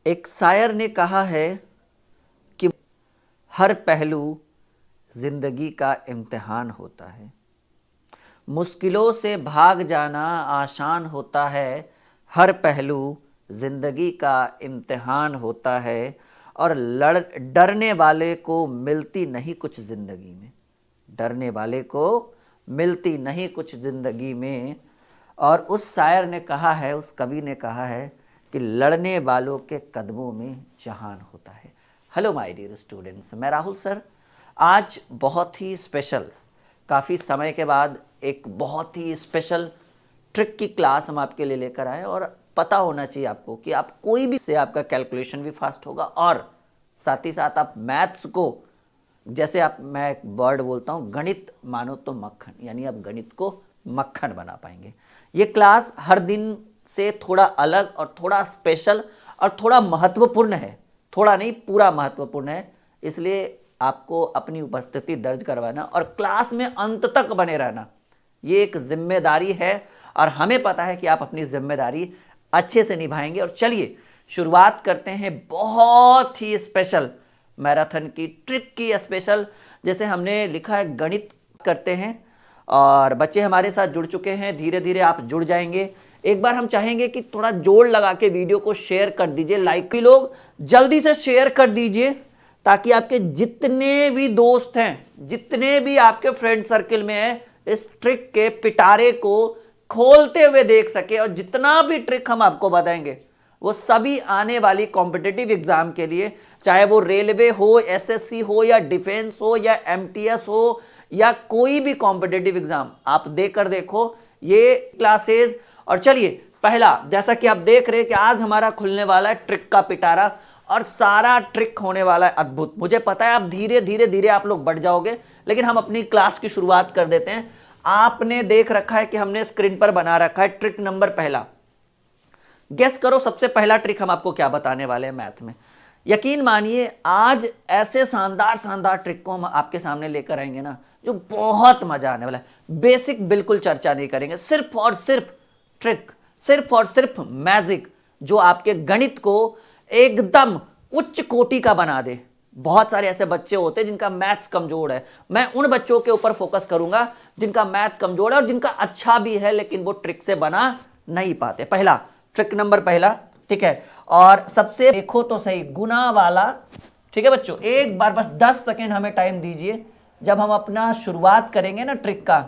एक शायर ने कहा है कि हर पहलू जिंदगी का इम्तिहान होता है, मुश्किलों से भाग जाना आसान होता है, हर पहलू जिंदगी का इम्तिहान होता है और डरने वाले को मिलती नहीं कुछ जिंदगी में, डरने वाले को मिलती नहीं कुछ जिंदगी में। और उस शायर ने कहा है, उस कवि ने कहा है कि लड़ने वालों के कदमों में जहान होता है। हेलो माय डियर स्टूडेंट्स, मैं राहुल सर आज बहुत ही स्पेशल, काफ़ी समय के बाद एक बहुत ही स्पेशल ट्रिक की क्लास हम आपके लिए लेकर आए। और पता होना चाहिए आपको कि आप कोई भी से आपका कैलकुलेशन भी फास्ट होगा और साथ ही साथ आप मैथ्स को, जैसे आप, मैं एक वर्ड बोलता हूँ, गणित मानो तो मक्खन, यानी आप गणित को मक्खन बना पाएंगे। ये क्लास हर दिन से थोड़ा अलग और थोड़ा स्पेशल और थोड़ा महत्वपूर्ण है, थोड़ा नहीं पूरा महत्वपूर्ण है, इसलिए आपको अपनी उपस्थिति दर्ज करवाना और क्लास में अंत तक बने रहना, ये एक जिम्मेदारी है और हमें पता है कि आप अपनी जिम्मेदारी अच्छे से निभाएंगे। और चलिए शुरुआत करते हैं बहुत ही स्पेशल मैराथन की, ट्रिक की स्पेशल। जैसे हमने लिखा है गणित करते हैं और बच्चे हमारे साथ जुड़ चुके हैं, धीरे धीरे आप जुड़ जाएंगे। एक बार हम चाहेंगे कि थोड़ा जोर लगा के वीडियो को शेयर कर दीजिए, लाइक भी लोग जल्दी से शेयर कर दीजिए ताकि आपके जितने भी दोस्त हैं, जितने भी आपके फ्रेंड सर्किल में हैं, इस ट्रिक के पिटारे को खोलते हुए देख सके। और जितना भी ट्रिक हम आपको बताएंगे वो सभी आने वाली कॉम्पिटिटिव एग्जाम के लिए, चाहे वो रेलवे हो, एसएससी हो या डिफेंस हो या एमटीएस हो या कोई भी कॉम्पिटिटिव एग्जाम, आप देकर देखो ये क्लासेस। और चलिए पहला, जैसा कि आप देख रहे हैं कि आज हमारा खुलने वाला है ट्रिक का पिटारा और सारा ट्रिक होने वाला है अद्भुत। मुझे पता है आप धीरे धीरे धीरे आप लोग बढ़ जाओगे, लेकिन हम अपनी क्लास की शुरुआत कर देते हैं। आपने देख रखा है कि हमने स्क्रीन पर बना रखा है ट्रिक नंबर पहला। गेस करो सबसे पहला ट्रिक हम आपको क्या बताने वाले हैं मैथ में। यकीन मानिए आज ऐसे शानदार शानदार ट्रिक को हम आपके सामने लेकर आएंगे ना, जो बहुत मजा आने वाला है। बेसिक बिल्कुल चर्चा नहीं करेंगे, सिर्फ और सिर्फ ट्रिक, सिर्फ और सिर्फ मैजिक, जो आपके गणित को एकदम उच्च कोटि का बना दे। बहुत सारे ऐसे बच्चे होते हैं जिनका मैथ्स कमजोर है, मैं उन बच्चों के ऊपर फोकस करूंगा जिनका मैथ कमजोर है और जिनका अच्छा भी है लेकिन वो ट्रिक से बना नहीं पाते। पहला ट्रिक नंबर पहला, ठीक है। और सबसे देखो तो सही गुना वाला, ठीक है बच्चों, एक बार बस 10 सेकेंड हमें टाइम दीजिए। जब हम अपना शुरुआत करेंगे ना ट्रिक का,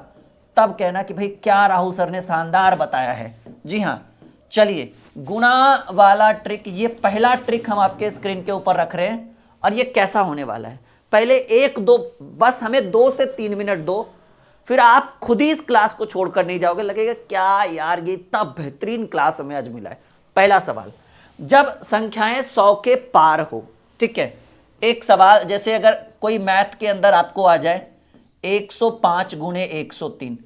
तब कहना कि भाई क्या राहुल सर ने शानदार बताया है। जी हाँ, चलिए गुना वाला ट्रिक, ये पहला ट्रिक हम आपके स्क्रीन के ऊपर रख रहे हैं। और ये कैसा होने वाला है, पहले एक दो, बस हमें 2 से 3 मिनट दो, फिर आप खुद ही इस क्लास को छोड़कर नहीं जाओगे, लगेगा क्या यार ये इतना बेहतरीन क्लास हमें आज मिला है। पहला सवाल, जब संख्याएं 100 के पार हो, ठीक है। एक सवाल, जैसे अगर कोई मैथ के अंदर आपको आ जाए 105 गुणे 103,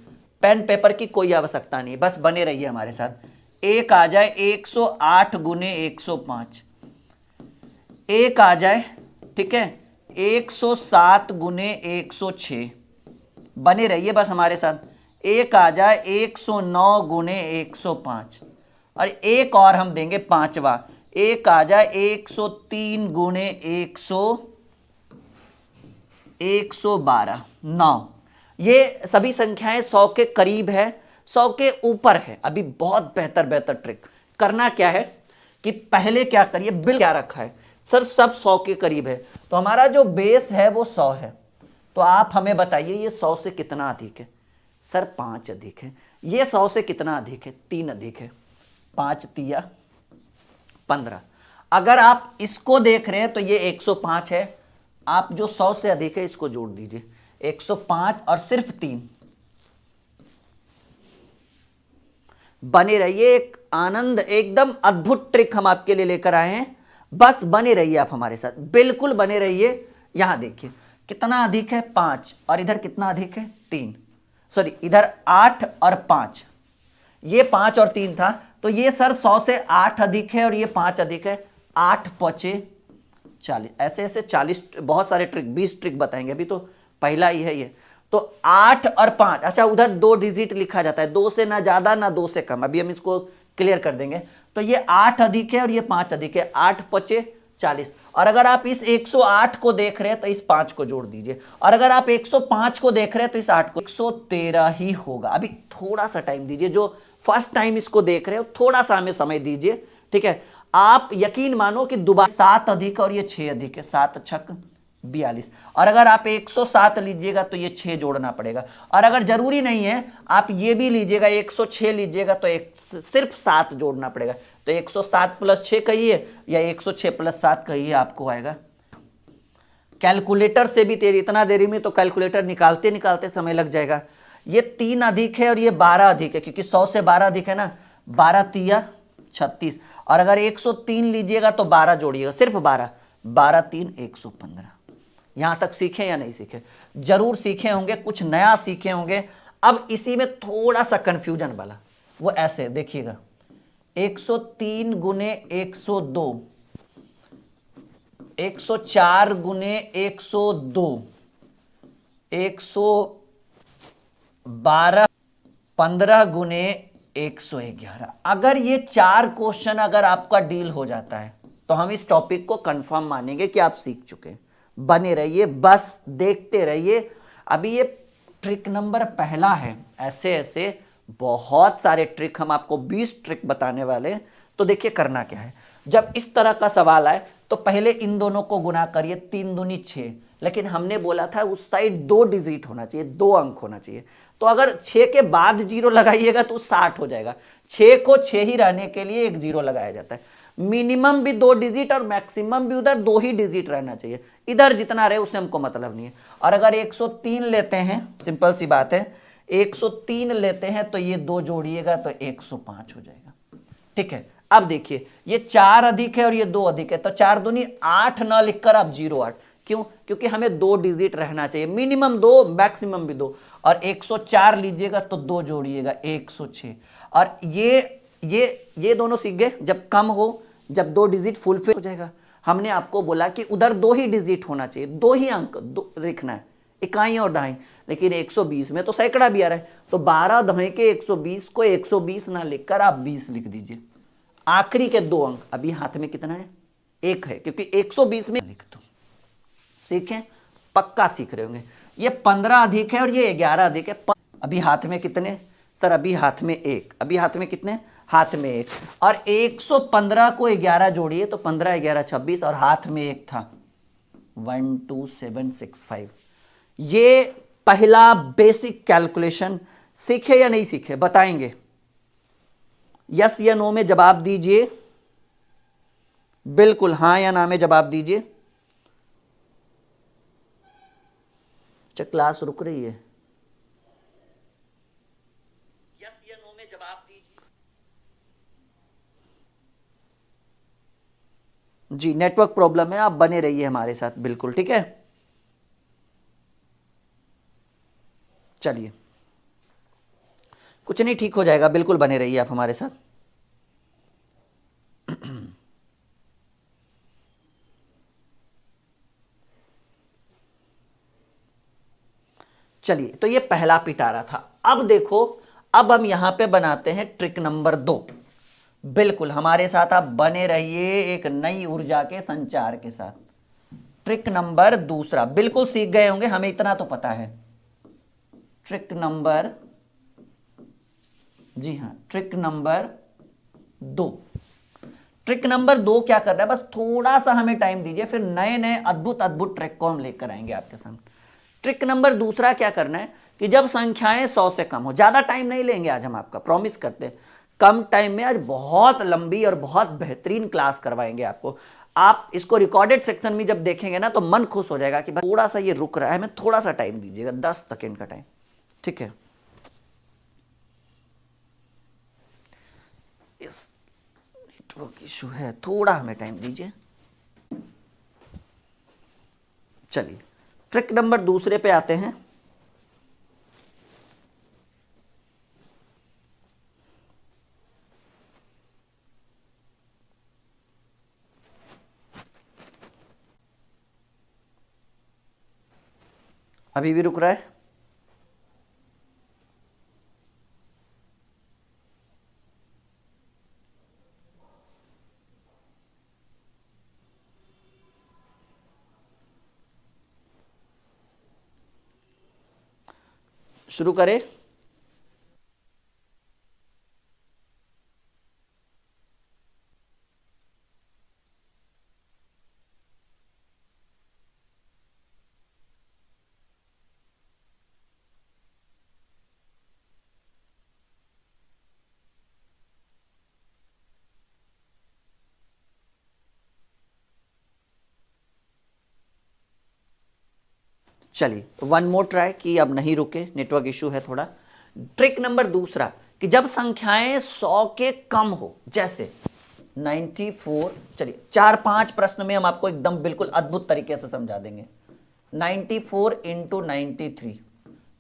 पेन पेपर की कोई आवश्यकता नहीं, बस बने रहिए हमारे साथ। एक आ जाए 108 गुणे 105, एक आ जाए, ठीक है, 107 गुणे 106, बने रहिए बस हमारे साथ। एक आ जाए 109 गुणे 105 और एक और हम देंगे पांचवा, एक आ जाए 103 गुणे 112, 9। ये सभी संख्याएं 100 के करीब है, 100 के ऊपर है। अभी बहुत बेहतर बेहतर ट्रिक करना क्या है कि पहले क्या करिए, बिल क्या रखा है सर, सब 100 के करीब है, तो हमारा जो बेस है वो 100 है। तो आप हमें बताइए ये 100 से कितना अधिक है सर, 5 अधिक है। ये 100 से कितना अधिक है, 3 अधिक है। 5 तिया 15। अगर आप इसको देख रहे हैं तो ये 105 है, आप जो 100 से अधिक है इसको जोड़ दीजिए, 105 और सिर्फ 3। बने रहिए, एक आनंद, एकदम अद्भुत ट्रिक हम आपके लिए लेकर आए हैं, बस बने रहिए आप हमारे साथ, बिल्कुल बने रहिए। यहां देखिए कितना अधिक है, 5, और इधर कितना अधिक है, 3, सॉरी इधर 8 और 5, ये 5 और 3 था, तो ये सर 100 से 8 अधिक है और ये 5 अधिक है। 8 पचे 40, ऐसे ऐसे 40, बहुत सारे ट्रिक, 20 ट्रिक बताएंगे, अभी तो पहला ही है ये। तो 8 और 5, अच्छा उधर 2 डिजिट लिखा जाता है, 2 से ना ज्यादा ना 2 से कम, अभी हम इसको क्लियर कर देंगे। तो ये 8 अधिक है और ये 5 अधिक है, 8 पचे 40। और अगर आप इस 108 को देख रहे हैं तो इस 5 को जोड़ दीजिए, और अगर आप 105 को देख रहे हैं तो इस 8 को, 113 ही होगा। अभी थोड़ा सा टाइम दीजिए, जो फर्स्ट टाइम इसको देख रहे हो थोड़ा सा हमें समय दीजिए, ठीक है। आप यकीन मानो कि दोबारा 7 अधिक और ये 6 अधिक है, 7 छक 42। और अगर आप 107 लीजिएगा तो ये 6 जोड़ना पड़ेगा, और अगर जरूरी नहीं है आप ये भी लीजिएगा 106 लीजिएगा तो सिर्फ 7 जोड़ना पड़ेगा। तो 107 प्लस 6 कहिए या 106 प्लस 7 कहिए, आपको आएगा। कैलकुलेटर से भी तेरी इतना देरी में तो कैलकुलेटर निकालते निकालते समय लग जाएगा। ये 3 अधिक है और ये 12 अधिक है, क्योंकि 100 से 12 अधिक है ना, 12 तिया 36। और अगर 103 लीजिएगा तो 12 जोड़िएगा, सिर्फ 12, 12 3 115। यहां तक सीखे या नहीं सीखे? जरूर सीखे होंगे, कुछ नया सीखे होंगे। अब इसी में थोड़ा सा कंफ्यूजन वाला, वो ऐसे देखिएगा, 103 गुने 102, 104 गुने 102, 112, 15 गुने 111। अगर ये 4 क्वेश्चन अगर आपका डील हो जाता है तो हम इस टॉपिक को कंफर्म मानेंगे कि आप सीख चुके हैं। बने रहिए, बस देखते रहिए। अभी ये ट्रिक नंबर पहला है, ऐसे ऐसे बहुत सारे ट्रिक, हम आपको 20 ट्रिक बताने वाले हैं। तो देखिए करना क्या है, जब इस तरह का सवाल आए तो पहले इन दोनों को गुना करिए, 3 दूनी 6, लेकिन हमने बोला था उस साइड 2 डिजिट होना चाहिए, 2 अंक होना चाहिए। तो अगर 6 के बाद 0 लगाइएगा तो 60 हो जाएगा। 6 को 6 ही रहने के लिए एक 0 लगाया जाता है। मिनिमम भी 2 डिजिट और मैक्सिमम भी उधर 2 ही डिजिट रहना चाहिए, इधर जितना रहे उससे हमको मतलब नहीं है। और अगर 103 लेते हैं, सिंपल सी बात है, 103 लेते हैं तो ये 2 जोड़िएगा तो 105 हो जाएगा, ठीक है। अब देखिए ये 4 अधिक है और ये 2 अधिक है, तो 4 दूनी 8 ना लिखकर आप 08, क्यों? क्योंकि हमें 2 डिजिट रहना चाहिए, मिनिमम 2 मैक्सिमम भी 2। और 104 लीजिएगा तो 2 जोड़िएगा 106। और ये दोनों सीख गए, जब कम हो, जब 2 डिजिट फुलफिल हो जाएगा। हमने आपको बोला कि उधर 2 ही डिजिट होना चाहिए, 2 ही अंक लिखना है, इकाई और दहाई। लेकिन 120 में तो सैकड़ा भी आ रहा है, तो 12 दहाई के 120 को 120 ना लिखकर आप 20 लिख दीजिए। आखिरी के 2 अंक, अभी हाथ में कितना है? 1 है, क्योंकि 120 में लिख दो। सीखें, पक्का सीख रहे होंगे। ये 15 अधिक है और ये 11 अधिक है। अभी हाथ में कितने सर? अभी हाथ में 1, अभी हाथ में कितने? हाथ में 1। और 115 को 11 जोड़िए तो 15 11 26, और हाथ में 1 था, 12765। ये पहला बेसिक कैलकुलेशन सीखे या नहीं सीखे बताएंगे? यस या नो में जवाब दीजिए, बिल्कुल हाँ या ना में जवाब दीजिए। अच्छा, क्लास रुक रही है? यस या नो में जवाब दीजिए जी। नेटवर्क प्रॉब्लम है, आप बने रहिए हमारे साथ, बिल्कुल ठीक है। चलिए, कुछ नहीं, ठीक हो जाएगा, बिल्कुल बने रहिए आप हमारे साथ। चलिए, तो ये पहला पिटारा था। अब देखो, अब हम यहां पे बनाते हैं ट्रिक नंबर 2। बिल्कुल हमारे साथ आप बने रहिए एक नई ऊर्जा के संचार के साथ। ट्रिक नंबर 2 बिल्कुल सीख गए होंगे, हमें इतना तो पता है। ट्रिक नंबर, जी हाँ, ट्रिक नंबर 2। ट्रिक नंबर 2 क्या कर रहा है? बस थोड़ा सा हमें टाइम दीजिए, फिर नए नए अद्भुत अद्भुत ट्रिक को हम लेकर आएंगे आपके सामने। ट्रिक नंबर 2 क्या करना है कि जब संख्याएं 100 से कम हो, ज्यादा टाइम नहीं लेंगे आज हम, आपका प्रॉमिस करते हैं, कम टाइम में आज बहुत लंबी और बहुत बेहतरीन क्लास करवाएंगे आपको। आप इसको रिकॉर्डेड सेक्शन में जब देखेंगे ना तो मन खुश हो जाएगा कि भाई थोड़ा सा ये रुक रहा है, हमें थोड़ा सा टाइम दीजिएगा, 10 सेकेंड का टाइम, ठीक है। इस नेटवर्क इशू है, थोड़ा हमें टाइम दीजिए। चलिए, ट्रिक नंबर 2 पे आते हैं। अभी भी रुक रहा है? शुरू करें। चलिए वन मोर ट्राई कि अब नहीं रुके, नेटवर्क इशू है थोड़ा। ट्रिक नंबर दूसरा कि जब संख्याएं 100 के कम हो, जैसे 94, चलिए 4-5 प्रश्न में हम आपको एकदम बिल्कुल अद्भुत तरीके से समझा देंगे। 94 इंटू 93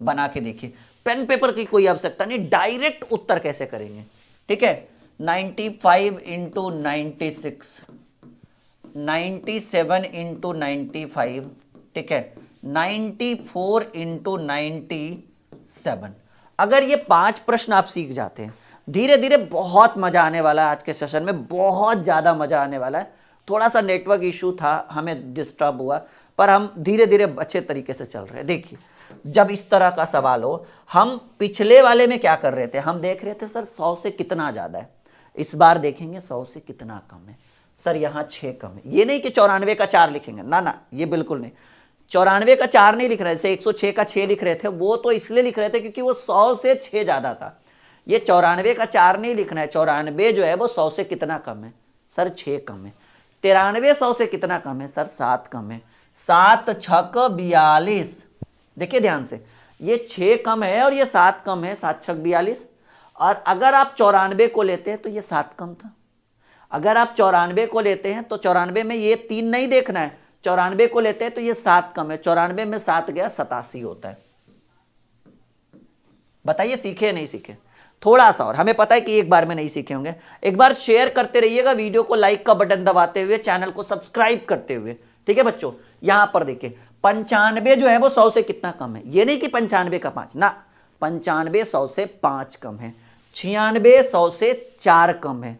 बना के देखिए, पेन पेपर की कोई आवश्यकता नहीं, डायरेक्ट उत्तर कैसे करेंगे, ठीक है। 95 इंटू 96, 97 इंटू 95, ठीक है, 94 इंटू 97। अगर ये 5 प्रश्न आप सीख जाते हैं, धीरे धीरे बहुत मजा आने वाला है। आज के सेशन में बहुत ज्यादा मजा आने वाला है। थोड़ा सा नेटवर्क इशू था, हमें डिस्टर्ब हुआ, पर हम धीरे धीरे अच्छे तरीके से चल रहे हैं। देखिए जब इस तरह का सवाल हो, हम पिछले वाले में क्या कर रहे थे, हम देख रहे थे सर 100 से कितना ज्यादा है, इस बार देखेंगे 100 से कितना कम है। सर यहाँ 6 कम है, ये नहीं कि 94 का 4 लिखेंगे, ना ना, ये बिल्कुल नहीं। 94 का 4 नहीं लिख रहे थे, 106 का 6 लिख रहे थे, वो तो इसलिए लिख रहे थे क्योंकि वो 100 से 6 ज्यादा था। ये 94 का 4 नहीं लिखना है, 94 जो है वो 100 से कितना कम है, सर 6 कम है। 93 100 से कितना कम है, सर 7 कम है। 7 छक 42, देखिए ध्यान से, ये 6 कम है और ये 7 कम है, 7 छक 42। और अगर आप 94 को लेते हैं तो ये 7 कम था। अगर आप 94 को लेते हैं तो 94 में ये 3 नहीं देखना है, 94 को लेते हैं तो ये 7 कम है, 94 में 7 गया 87 होता है। बताइए सीखे नहीं सीखे? थोड़ा सा और, हमें पता है कि एक बार में नहीं सीखे होंगे। एक बार शेयर करते रहिएगा वीडियो को, लाइक का बटन दबाते हुए, चैनल को सब्सक्राइब करते हुए, ठीक है बच्चों। यहां पर देखिए 95 जो है वो 100 से कितना कम है, ये नहीं कि 95 का 5 ना, 95 100 से 5 कम है। 96 100 से 4 कम है,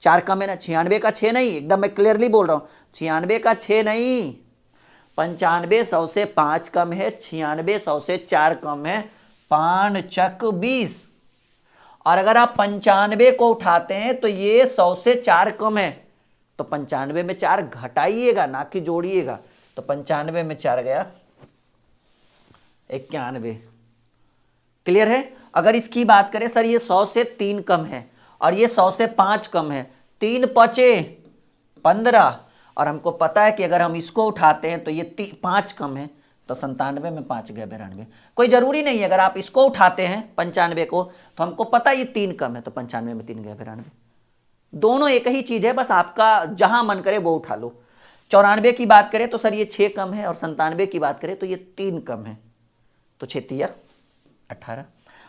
4 कम है ना, 96 का 6 नहीं, एकदम मैं क्लियरली बोल रहा हूं, 96 का 6 नहीं, 95 100 से 5 कम है, 96 100 से 4 कम है, 5 चक 20। और अगर आप 95 को उठाते हैं तो ये 100 से 4 कम है, तो 95 में 4 घटाइएगा ना कि जोड़िएगा, तो 95 में 4 गया 91। क्लियर है? अगर इसकी बात करें, सर ये 100 से 3 कम है और ये 100 से 5 कम है, 3 पचे 15, और हमको पता है कि अगर हम इसको उठाते हैं तो ये 5 कम है, तो 97 में 5 गया 92। कोई जरूरी नहीं है, अगर आप इसको उठाते हैं 95 को, तो हमको पता है ये 3 कम है, तो 95 में 3 गया 92। दोनों एक ही चीज है, बस आपका जहां मन करे वो उठा लो। 94 की बात करें तो सर ये 6 कम है, और 97 की बात करें तो ये 3 कम है, तो 6 तिया 18।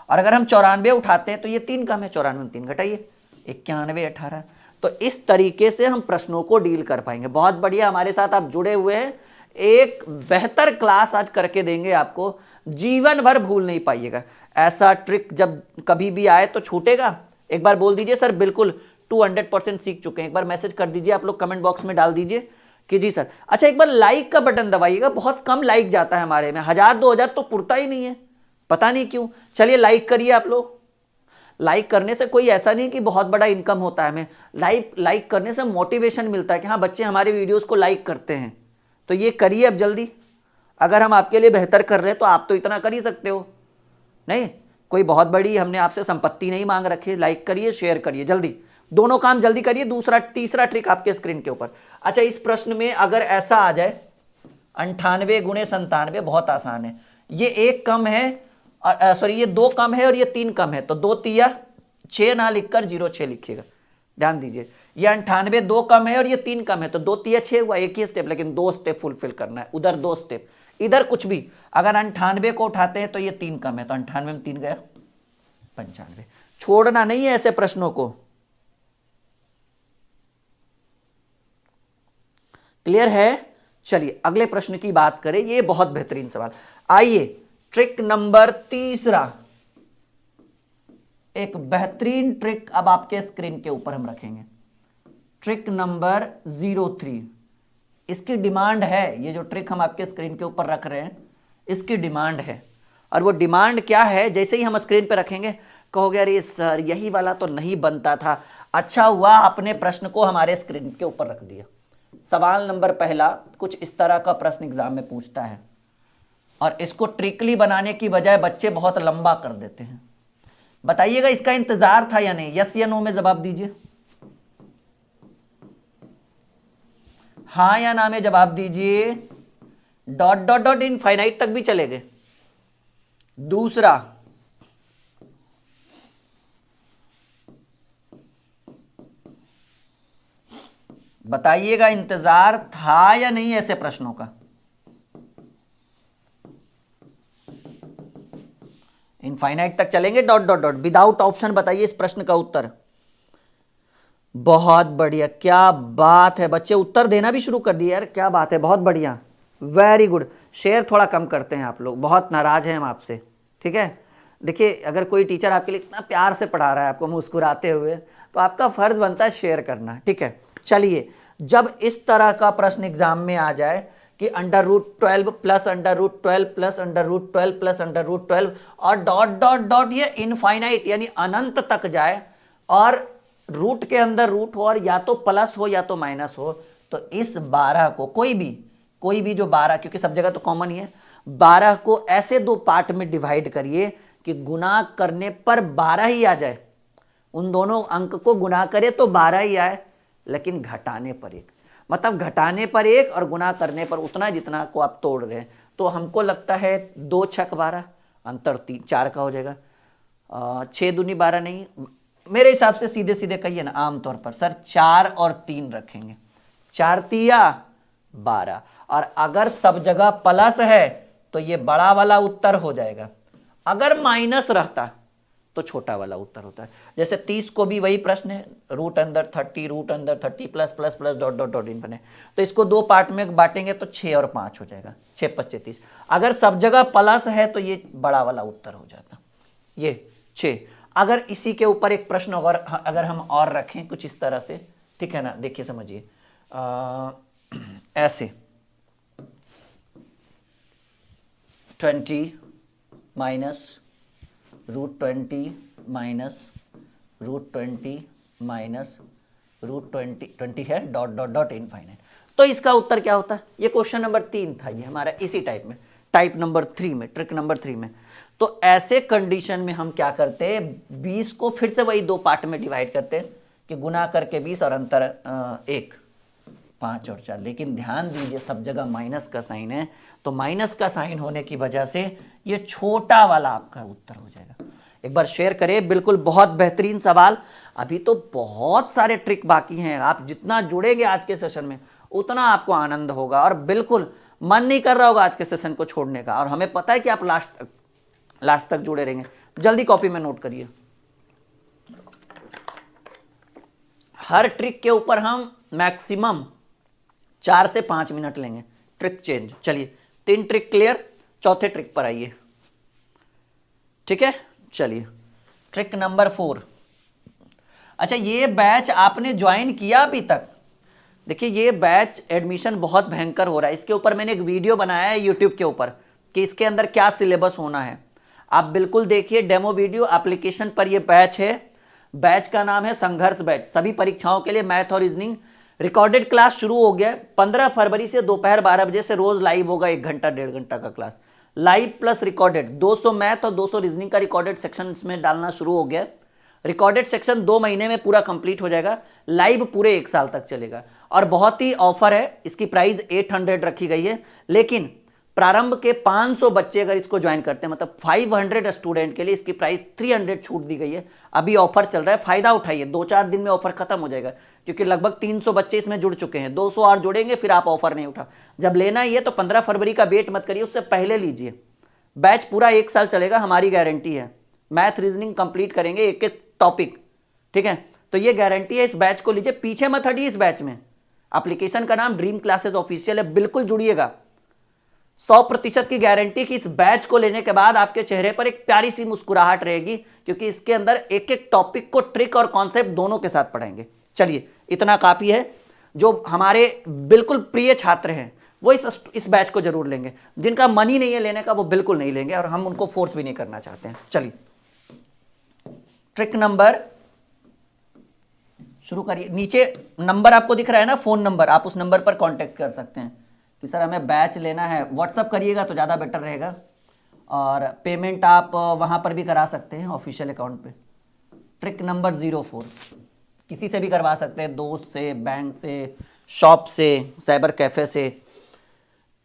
और अगर हम 94 उठाते हैं तो ये 3 कम है, 94 में 3 घटाइए, 91 18। तो इस तरीके से हम प्रश्नों को डील कर पाएंगे। बहुत बढ़िया, हमारे साथ आप जुड़े हुए हैं। एक बेहतर क्लास आज करके देंगे आपको, जीवन भर भूल नहीं पाइएगा। ऐसा ट्रिक जब कभी भी आए तो छूटेगा। एक बार बोल दीजिए सर बिल्कुल 200% सीख चुके हैं, एक बार मैसेज कर दीजिए, आप लोग कमेंट बॉक्स में डाल दीजिए कि जी सर। अच्छा एक बार लाइक का बटन दबाइएगा, बहुत कम लाइक जाता है हमारे में, 1000-2000 तो पुरता ही नहीं है, पता नहीं क्यों। चलिए लाइक करिए आप लोग। लाइक करने से कोई ऐसा नहीं कि बहुत बड़ा इनकम होता है हमें, लाइक करने से मोटिवेशन मिलता है कि हाँ बच्चे हमारे वीडियोस को लाइक करते हैं, तो ये करिए अब जल्दी। अगर हम आपके लिए बेहतर कर रहे हैं तो आप तो इतना कर ही सकते हो, नहीं कोई बहुत बड़ी हमने आपसे संपत्ति नहीं मांग रखी। लाइक करिए, शेयर करिए, जल्दी दोनों काम जल्दी करिए। दूसरा तीसरा ट्रिक आपके स्क्रीन के ऊपर। अच्छा इस प्रश्न में अगर ऐसा आ जाए 98 गुणे 97, बहुत आसान है। ये 1 कम है, सॉरी ये 2 कम है और ये 3 कम है, तो 2 तिया 6 ना लिखकर 06 लिखिएगा। ध्यान दीजिए, ये 98 2 कम है और ये 3 कम है, तो 2 तिया 6 हुआ, एक ही स्टेप, लेकिन 2 स्टेप फुलफिल करना है। उधर 2 स्टेप, इधर कुछ भी। अगर 98 को उठाते हैं तो ये 3 कम है, तो 98 में 3 गया 95। छोड़ना नहीं है ऐसे प्रश्नों को। क्लियर है? चलिए अगले प्रश्न की बात करें। ये बहुत बेहतरीन सवाल। आइए ट्रिक नंबर तीसरा, एक बेहतरीन ट्रिक अब आपके स्क्रीन के ऊपर हम रखेंगे। ट्रिक नंबर 03, इसकी डिमांड है, ये जो ट्रिक हम आपके स्क्रीन के ऊपर रख रहे हैं इसकी डिमांड है। और वो डिमांड क्या है, जैसे ही हम स्क्रीन पे रखेंगे कहोगे अरे सर यही वाला तो नहीं बनता था, अच्छा हुआ आपने प्रश्न को हमारे स्क्रीन के ऊपर रख दिया। सवाल नंबर पहला कुछ इस तरह का प्रश्न एग्जाम में पूछता है और इसको ट्रिकली बनाने की बजाय बच्चे बहुत लंबा कर देते हैं। बताइएगा इसका इंतजार था या नहीं, यस या नो में जवाब दीजिए, हाँ या ना में जवाब दीजिए। डॉट डॉट डॉट इनफाइनाइट तक भी चले गए। दूसरा, बताइएगा इंतजार था या नहीं ऐसे प्रश्नों का। इनफाइनाइट तक चलेंगे, dot dot dot without option बताइए इस प्रश्न का उत्तर। बहुत बढ़िया, क्या बात है बच्चे, उत्तर देना भी शुरू कर दिया यार, क्या बात है, बहुत बढ़िया, वेरी गुड। शेयर थोड़ा कम करते हैं आप लोग, बहुत नाराज हैं हम आपसे, ठीक है। देखिए अगर कोई टीचर आपके लिए इतना प्यार से पढ़ा रहा है आपको मुस्कुराते हुए, तो आपका फर्ज बनता है शेयर करना, ठीक है। चलिए, जब इस तरह का प्रश्न एग्जाम में आ जाए कि √12 प्लस √12 प्लस √12 प्लस √12 और डॉट डॉट डॉट ये इनफाइनाइट यानी अनंत तक जाए और रूट के अंदर रूट हो और या तो प्लस हो या तो माइनस हो, तो इस 12 को कोई भी जो 12, क्योंकि सब जगह तो कॉमन ही है, 12 को ऐसे दो पार्ट में डिवाइड करिए कि गुना करने पर 12 ही आ जाए। उन दोनों अंक को गुना करे तो 12 ही आए, लेकिन घटाने पर एक, मतलब घटाने पर एक और गुना करने पर उतना जितना को आप तोड़ रहे हैं। तो हमको लगता है 2 छक 12, अंतर 4 का हो जाएगा। 6 दूनी 12 नहीं, मेरे हिसाब से सीधे सीधे कहिए ना, आमतौर पर सर 4 और 3 रखेंगे, 4 तिया 12, और अगर सब जगह प्लस है तो ये बड़ा वाला उत्तर हो जाएगा, अगर माइनस रहता तो छोटा वाला उत्तर होता है। जैसे 30 को भी वही प्रश्न है, रूट अंदर 30 plus plus plus dot dot dot infinite, तो इसको 2 पार्ट में बांटेंगे तो 6 और 5 हो जाएगा, 6 5 30। अगर सब जगह प्लस है तो ये बड़ा वाला उत्तर हो जाता, ये 6। अगर इसी के ऊपर एक प्रश्न अगर हम और रखें कुछ इस तरह से, ठीक है ना, देखिए समझिए, ऐसे 20 माइनस √20 माइनस √20 माइनस √20, 20 है डॉट डॉट डॉट इनफाइनाइट, तो इसका उत्तर क्या होता है। ये क्वेश्चन नंबर 3 था, ये हमारा इसी टाइप में, टाइप नंबर 3 में, ट्रिक नंबर 3 में। तो ऐसे कंडीशन में हम क्या करते हैं, 20 को फिर से वही 2 पार्ट में डिवाइड करते हैं कि गुना करके 20 और अंतर 1, 5 और 4। लेकिन ध्यान दीजिए सब जगह माइनस का साइन है, तो माइनस का साइन होने की वजह से ये छोटा वाला आपका उत्तर हो जाएगा। एक बार शेयर करें, बिल्कुल बहुत बेहतरीन सवाल। अभी तो बहुत सारे ट्रिक बाकी हैं, आप जितना जुड़ेंगे आज के सेशन में उतना आपको आनंद होगा और बिल्कुल मन नहीं कर रहा होगा आज के सेशन को छोड़ने का, और हमें पता है कि आप लास्ट तक जुड़े रहेंगे। जल्दी कॉपी में नोट करिए, हर ट्रिक के ऊपर हम मैक्सिमम 4 से 5 मिनट लेंगे, ट्रिक चेंज। चलिए 3 ट्रिक क्लियर, चौथे ट्रिक पर आइए, ठीक है। चलिए ट्रिक नंबर 4। अच्छा, ये बैच आपने ज्वाइन किया अभी तक? देखिए ये बैच एडमिशन बहुत भयंकर हो रहा है, इसके ऊपर मैंने एक वीडियो बनाया है यूट्यूब के ऊपर कि इसके अंदर क्या सिलेबस होना है, आप बिल्कुल देखिए डेमो वीडियो। एप्लीकेशन पर ये बैच है, बैच का नाम है संघर्ष बैच, सभी परीक्षाओं के लिए मैथ और रीजनिंग। रिकॉर्डेड क्लास शुरू हो गया है, 15 फरवरी से दोपहर 12 बजे से रोज लाइव होगा, 1 घंटा 1.5 घंटा का class, live plus recorded. 200 math और 200 रीजनिंग का रिकॉर्डेड सेक्शन इसमें डालना शुरू हो गया। रिकॉर्डेड सेक्शन 2 महीने में पूरा कंप्लीट हो जाएगा, लाइव पूरे 1 साल तक चलेगा। और बहुत ही ऑफर है, इसकी प्राइस 800 रखी गई है, लेकिन प्रारंभ के 500 बच्चे अगर इसको ज्वाइन करते हैं, मतलब 500 स्टूडेंट के लिए इसकी प्राइस 300 छूट दी गई है। अभी ऑफर चल रहा है, फायदा उठाइए, 2-4 दिन में ऑफर खत्म हो जाएगा, क्योंकि लगभग 300 बच्चे इसमें जुड़ चुके हैं। 200 और जुड़ेंगे फिर आप ऑफर नहीं उठा। जब लेना ही है तो 15 फरवरी का वेट मत करिए, उससे पहले लीजिए। बैच पूरा 1 साल चलेगा, हमारी गारंटी है। मैथ रीजनिंग कंप्लीट करेंगे, एक एक टॉपिक, ठीक है। तो ये गारंटी है, इस बैच को लीजिए, पीछे मत हटिए। इस बैच में एप्लीकेशन का नाम ड्रीम क्लासेस ऑफिशियल है, बिल्कुल जुड़िएगा। 100% की गारंटी कि इस बैच को लेने के बाद आपके चेहरे पर एक प्यारी सी मुस्कुराहट रहेगी, क्योंकि इसके अंदर एक एक टॉपिक को ट्रिक और कॉन्सेप्ट दोनों के साथ पढ़ाएंगे। चलिए इतना काफी है। जो हमारे बिल्कुल प्रिय छात्र हैं, वो इस बैच को जरूर लेंगे। जिनका मन ही नहीं है लेने का वो बिल्कुल नहीं लेंगे, और हम उनको फोर्स भी नहीं करना चाहते हैं। चलिए ट्रिक नंबर शुरू करिए। नीचे नंबर आपको दिख रहा है ना, फोन नंबर, आप उस नंबर पर कांटेक्ट कर सकते हैं कि सर हमें बैच लेना है। व्हाट्सअप करिएगा तो ज़्यादा बेटर रहेगा, और पेमेंट आप वहाँ पर भी करा सकते हैं ऑफिशियल अकाउंट पे। ट्रिक नंबर 04, किसी से भी करवा सकते हैं, दोस्त से, बैंक से, शॉप से, साइबर कैफे से।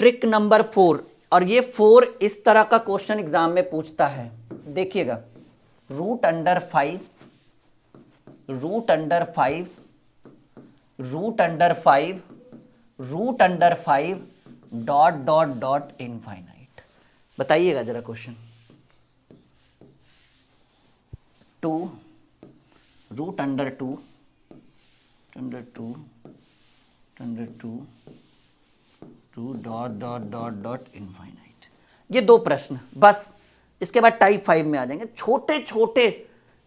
ट्रिक नंबर 4, और ये 4 इस तरह का क्वेश्चन एग्जाम में पूछता है, देखिएगा। Root under 5 root under 5 root under 5 root under 5 dot dot dot infinite. बताइएगा जरा question. 2 root under 2 under 2 under 2 2 dot dot dot dot infinite. ये 2 प्रश्न बस, इसके बाद टाइप 5 में आ जाएंगे। छोटे छोटे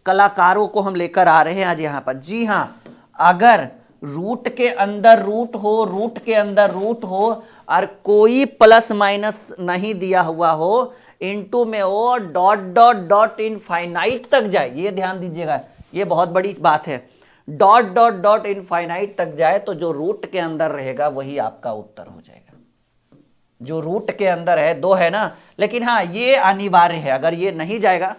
कलाकारों को हम लेकर आ रहे हैं आज यहाँ पर। जी हाँ, अगर रूट के अंदर रूट हो, रूट के अंदर रूट हो, और कोई प्लस माइनस नहीं दिया हुआ हो, इनटू में हो, डॉट डॉट डॉट इनफाइनाइट तक जाए, ये ध्यान दीजिएगा, ये बहुत बड़ी बात है। डॉट डॉट डॉट इनफाइनाइट तक जाए तो जो रूट के अंदर रहेगा वही आपका उत्तर हो जाएगा। जो रूट के अंदर है, 2 है ना, लेकिन हाँ ये अनिवार्य है, अगर ये नहीं जाएगा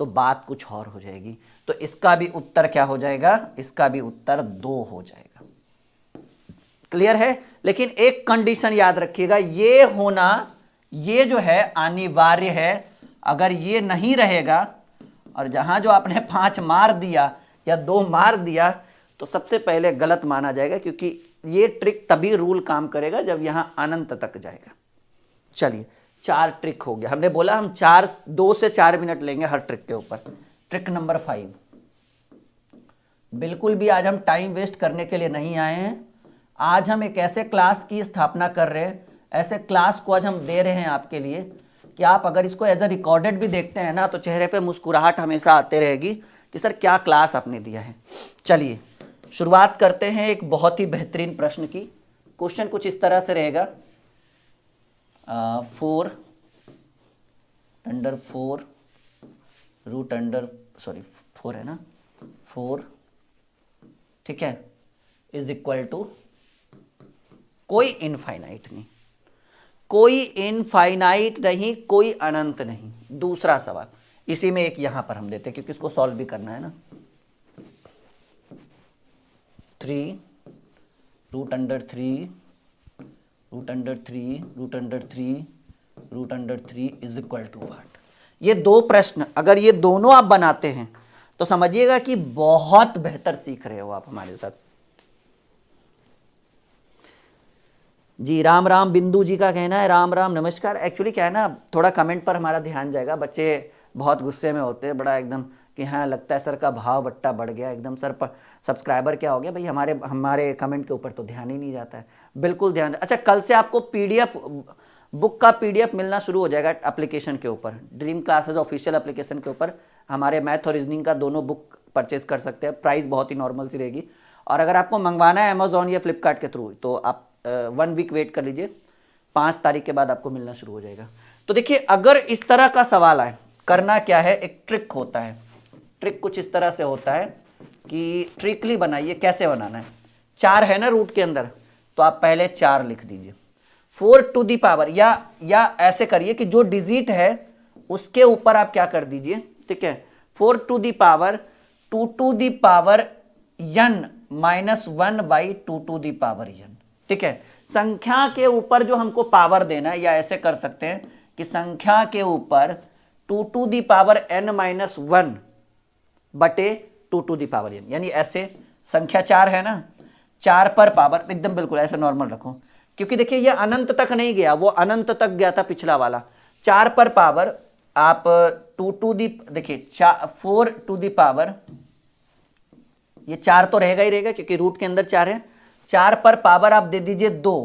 तो बात कुछ और हो जाएगी। तो इसका भी उत्तर क्या हो जाएगा? इसका भी उत्तर 2 हो जाएगा। क्लियर है? लेकिन एक कंडीशन याद रखिएगा, ये होना, ये जो है अनिवार्य है। अगर ये नहीं रहेगा और जहां जो आपने 5 मार दिया या 2 मार दिया तो सबसे पहले गलत माना जाएगा, क्योंकि ये ट्रिक तभी रूल काम करेगा जब यहां अनंत तक जाएगा। चलिए 4 ट्रिक हो गया। हमने बोला हम 2 से 4 मिनट लेंगे हर ट्रिक के ऊपर। ट्रिक नंबर 5, बिल्कुल भी आज हम टाइम वेस्ट करने के लिए नहीं आए हैं। आज हम एक ऐसे क्लास की स्थापना कर रहे हैं, ऐसे क्लास को आज हम दे रहे हैं आपके लिए कि आप अगर इसको एज अ रिकॉर्डेड भी देखते हैं ना तो चेहरे पे मुस्कुराहट हमेशा आते रहेगी कि सर क्या क्लास आपने दिया है। चलिए शुरुआत करते हैं एक बहुत ही बेहतरीन प्रश्न की। क्वेश्चन कुछ इस तरह से रहेगा, 4 अंडर 4 रूट अंडर 4 है ना, 4, ठीक है, इज इक्वल टू कोई इनफाइनाइट नहीं, कोई इनफाइनाइट नहीं, कोई अनंत नहीं। दूसरा सवाल इसी में एक यहां पर हम देते हैं क्योंकि इसको सॉल्व भी करना है ना। 3 root under 3 root under 3 root under 3 root under 3 is equal to what. ये 2 प्रश्न अगर ये दोनों आप बनाते हैं तो समझिएगा कि बहुत बेहतर सीख रहे हो आप हमारे साथ। जी राम राम, बिंदु जी का कहना है राम राम नमस्कार। एक्चुअली क्या है ना, थोड़ा कमेंट पर हमारा ध्यान जाएगा, बच्चे बहुत गुस्से में होते हैं, बड़ा एकदम कि हाँ लगता है सर का भाव बट्टा बढ़ गया एकदम, सर सब्सक्राइबर क्या हो गया भाई। हमारे कमेंट के ऊपर तो ध्यान ही नहीं जाता है, बिल्कुल ध्यान। अच्छा, कल से आपको पीडीएफ बुक का पीडीएफ मिलना शुरू हो जाएगा एप्लीकेशन के ऊपर, ड्रीम क्लासेस ऑफिशियल एप्लीकेशन के ऊपर। हमारे मैथ और रीजनिंग का दोनों बुक परचेज कर सकते हैं, प्राइस बहुत ही नॉर्मल सी रहेगी। और अगर आपको मंगवाना है अमेजोन या फ्लिपकार्ट के थ्रू तो आप 1 वीक वेट कर लीजिए, 5 तारीख के बाद आपको मिलना शुरू हो जाएगा। तो देखिए अगर इस तरह का सवाल आए, करना क्या है, एक ट्रिक होता है। ट्रिक कुछ इस तरह से होता है कि ट्रिकली बनाइए। कैसे बनाना है, 4 है ना रूट के अंदर, तो आप पहले 4 लिख दीजिए। 4 टू दी पावर, या ऐसे करिए कि जो डिजिट है उसके ऊपर आप क्या कर दीजिए, ठीक है, 4 to the power 2 to the power n minus 1 by 2 to the power n, ठीक है। संख्या के ऊपर जो हमको पावर देना है, या ऐसे कर सकते हैं कि संख्या के ऊपर 2 to the power n minus 1 बटे 2 टू दी पावर n, यानी ऐसे संख्या 4 है ना, 4 पर पावर, एकदम बिल्कुल ऐसे नॉर्मल रखो, क्योंकि देखिए ये अनंत तक नहीं गया, वो अनंत तक गया था पिछला वाला। 4 पर पावर आप 2 टू दी, देखिए 4 टू दी पावर, ये 4 तो रहेगा ही रहेगा क्योंकि रूट के अंदर 4 है। 4 पर पावर आप दे दीजिए 2,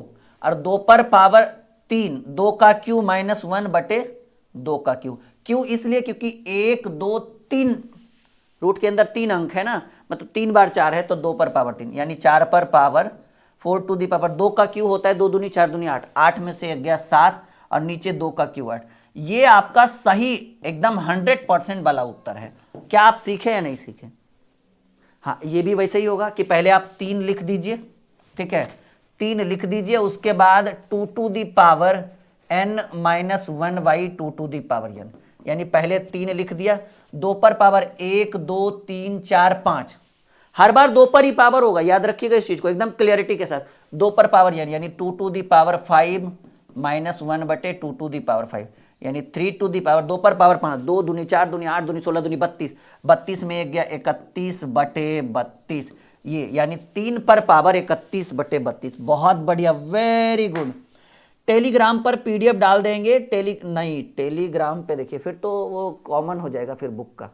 और 2 पर पावर 3, 2 का क्यू माइनस 1 बटे 2 का क्यू। क्यू इसलिए क्योंकि 1 2 3 रूट के अंदर 3 अंक है ना, मतलब 3 बार 4 है तो 2 पर पावर 3, यानी 4 पर पावर 4 टू दी पावर 2 का क्यू होता है 2 दूनी 4 दूनी 8, 8 में से गया 7 और नीचे 2 का क्यू 8। ये आपका सही एकदम 100% वाला उत्तर है। क्या आप सीखे या नहीं सीखे? हाँ, ये भी वैसे ही होगा कि पहले आप 3 लिख दीजिए, ठीक है, 3 लिख दीजिए, उसके बाद 2 to the power n minus 1 by 2 to the power n, यानी पहले 3 लिख दिया, 2 पर पावर 1 2 3 4 5, हर बार 2 पर ही पावर होगा, याद रखिएगा इस चीज को एकदम क्लियरिटी के साथ। 2 पर पावर n यानी 2 टू दी पावर 5 माइनस 1 बटे 2 टू दी पावर 5, यानी 3 टू दी पावर 2 पर पावर 5, 2 दूनी 4 दूनी 8 दूनी 16 दूनी 32, 32 में एक गया 31 बटे 32, ये यानी 3 पर पावर 31 बटे 32। बहुत बढ़िया, वेरी गुड। टेलीग्राम पर पीडीएफ डाल देंगे, नहीं टेलीग्राम पे देखिए फिर तो वो कॉमन हो जाएगा फिर बुक का,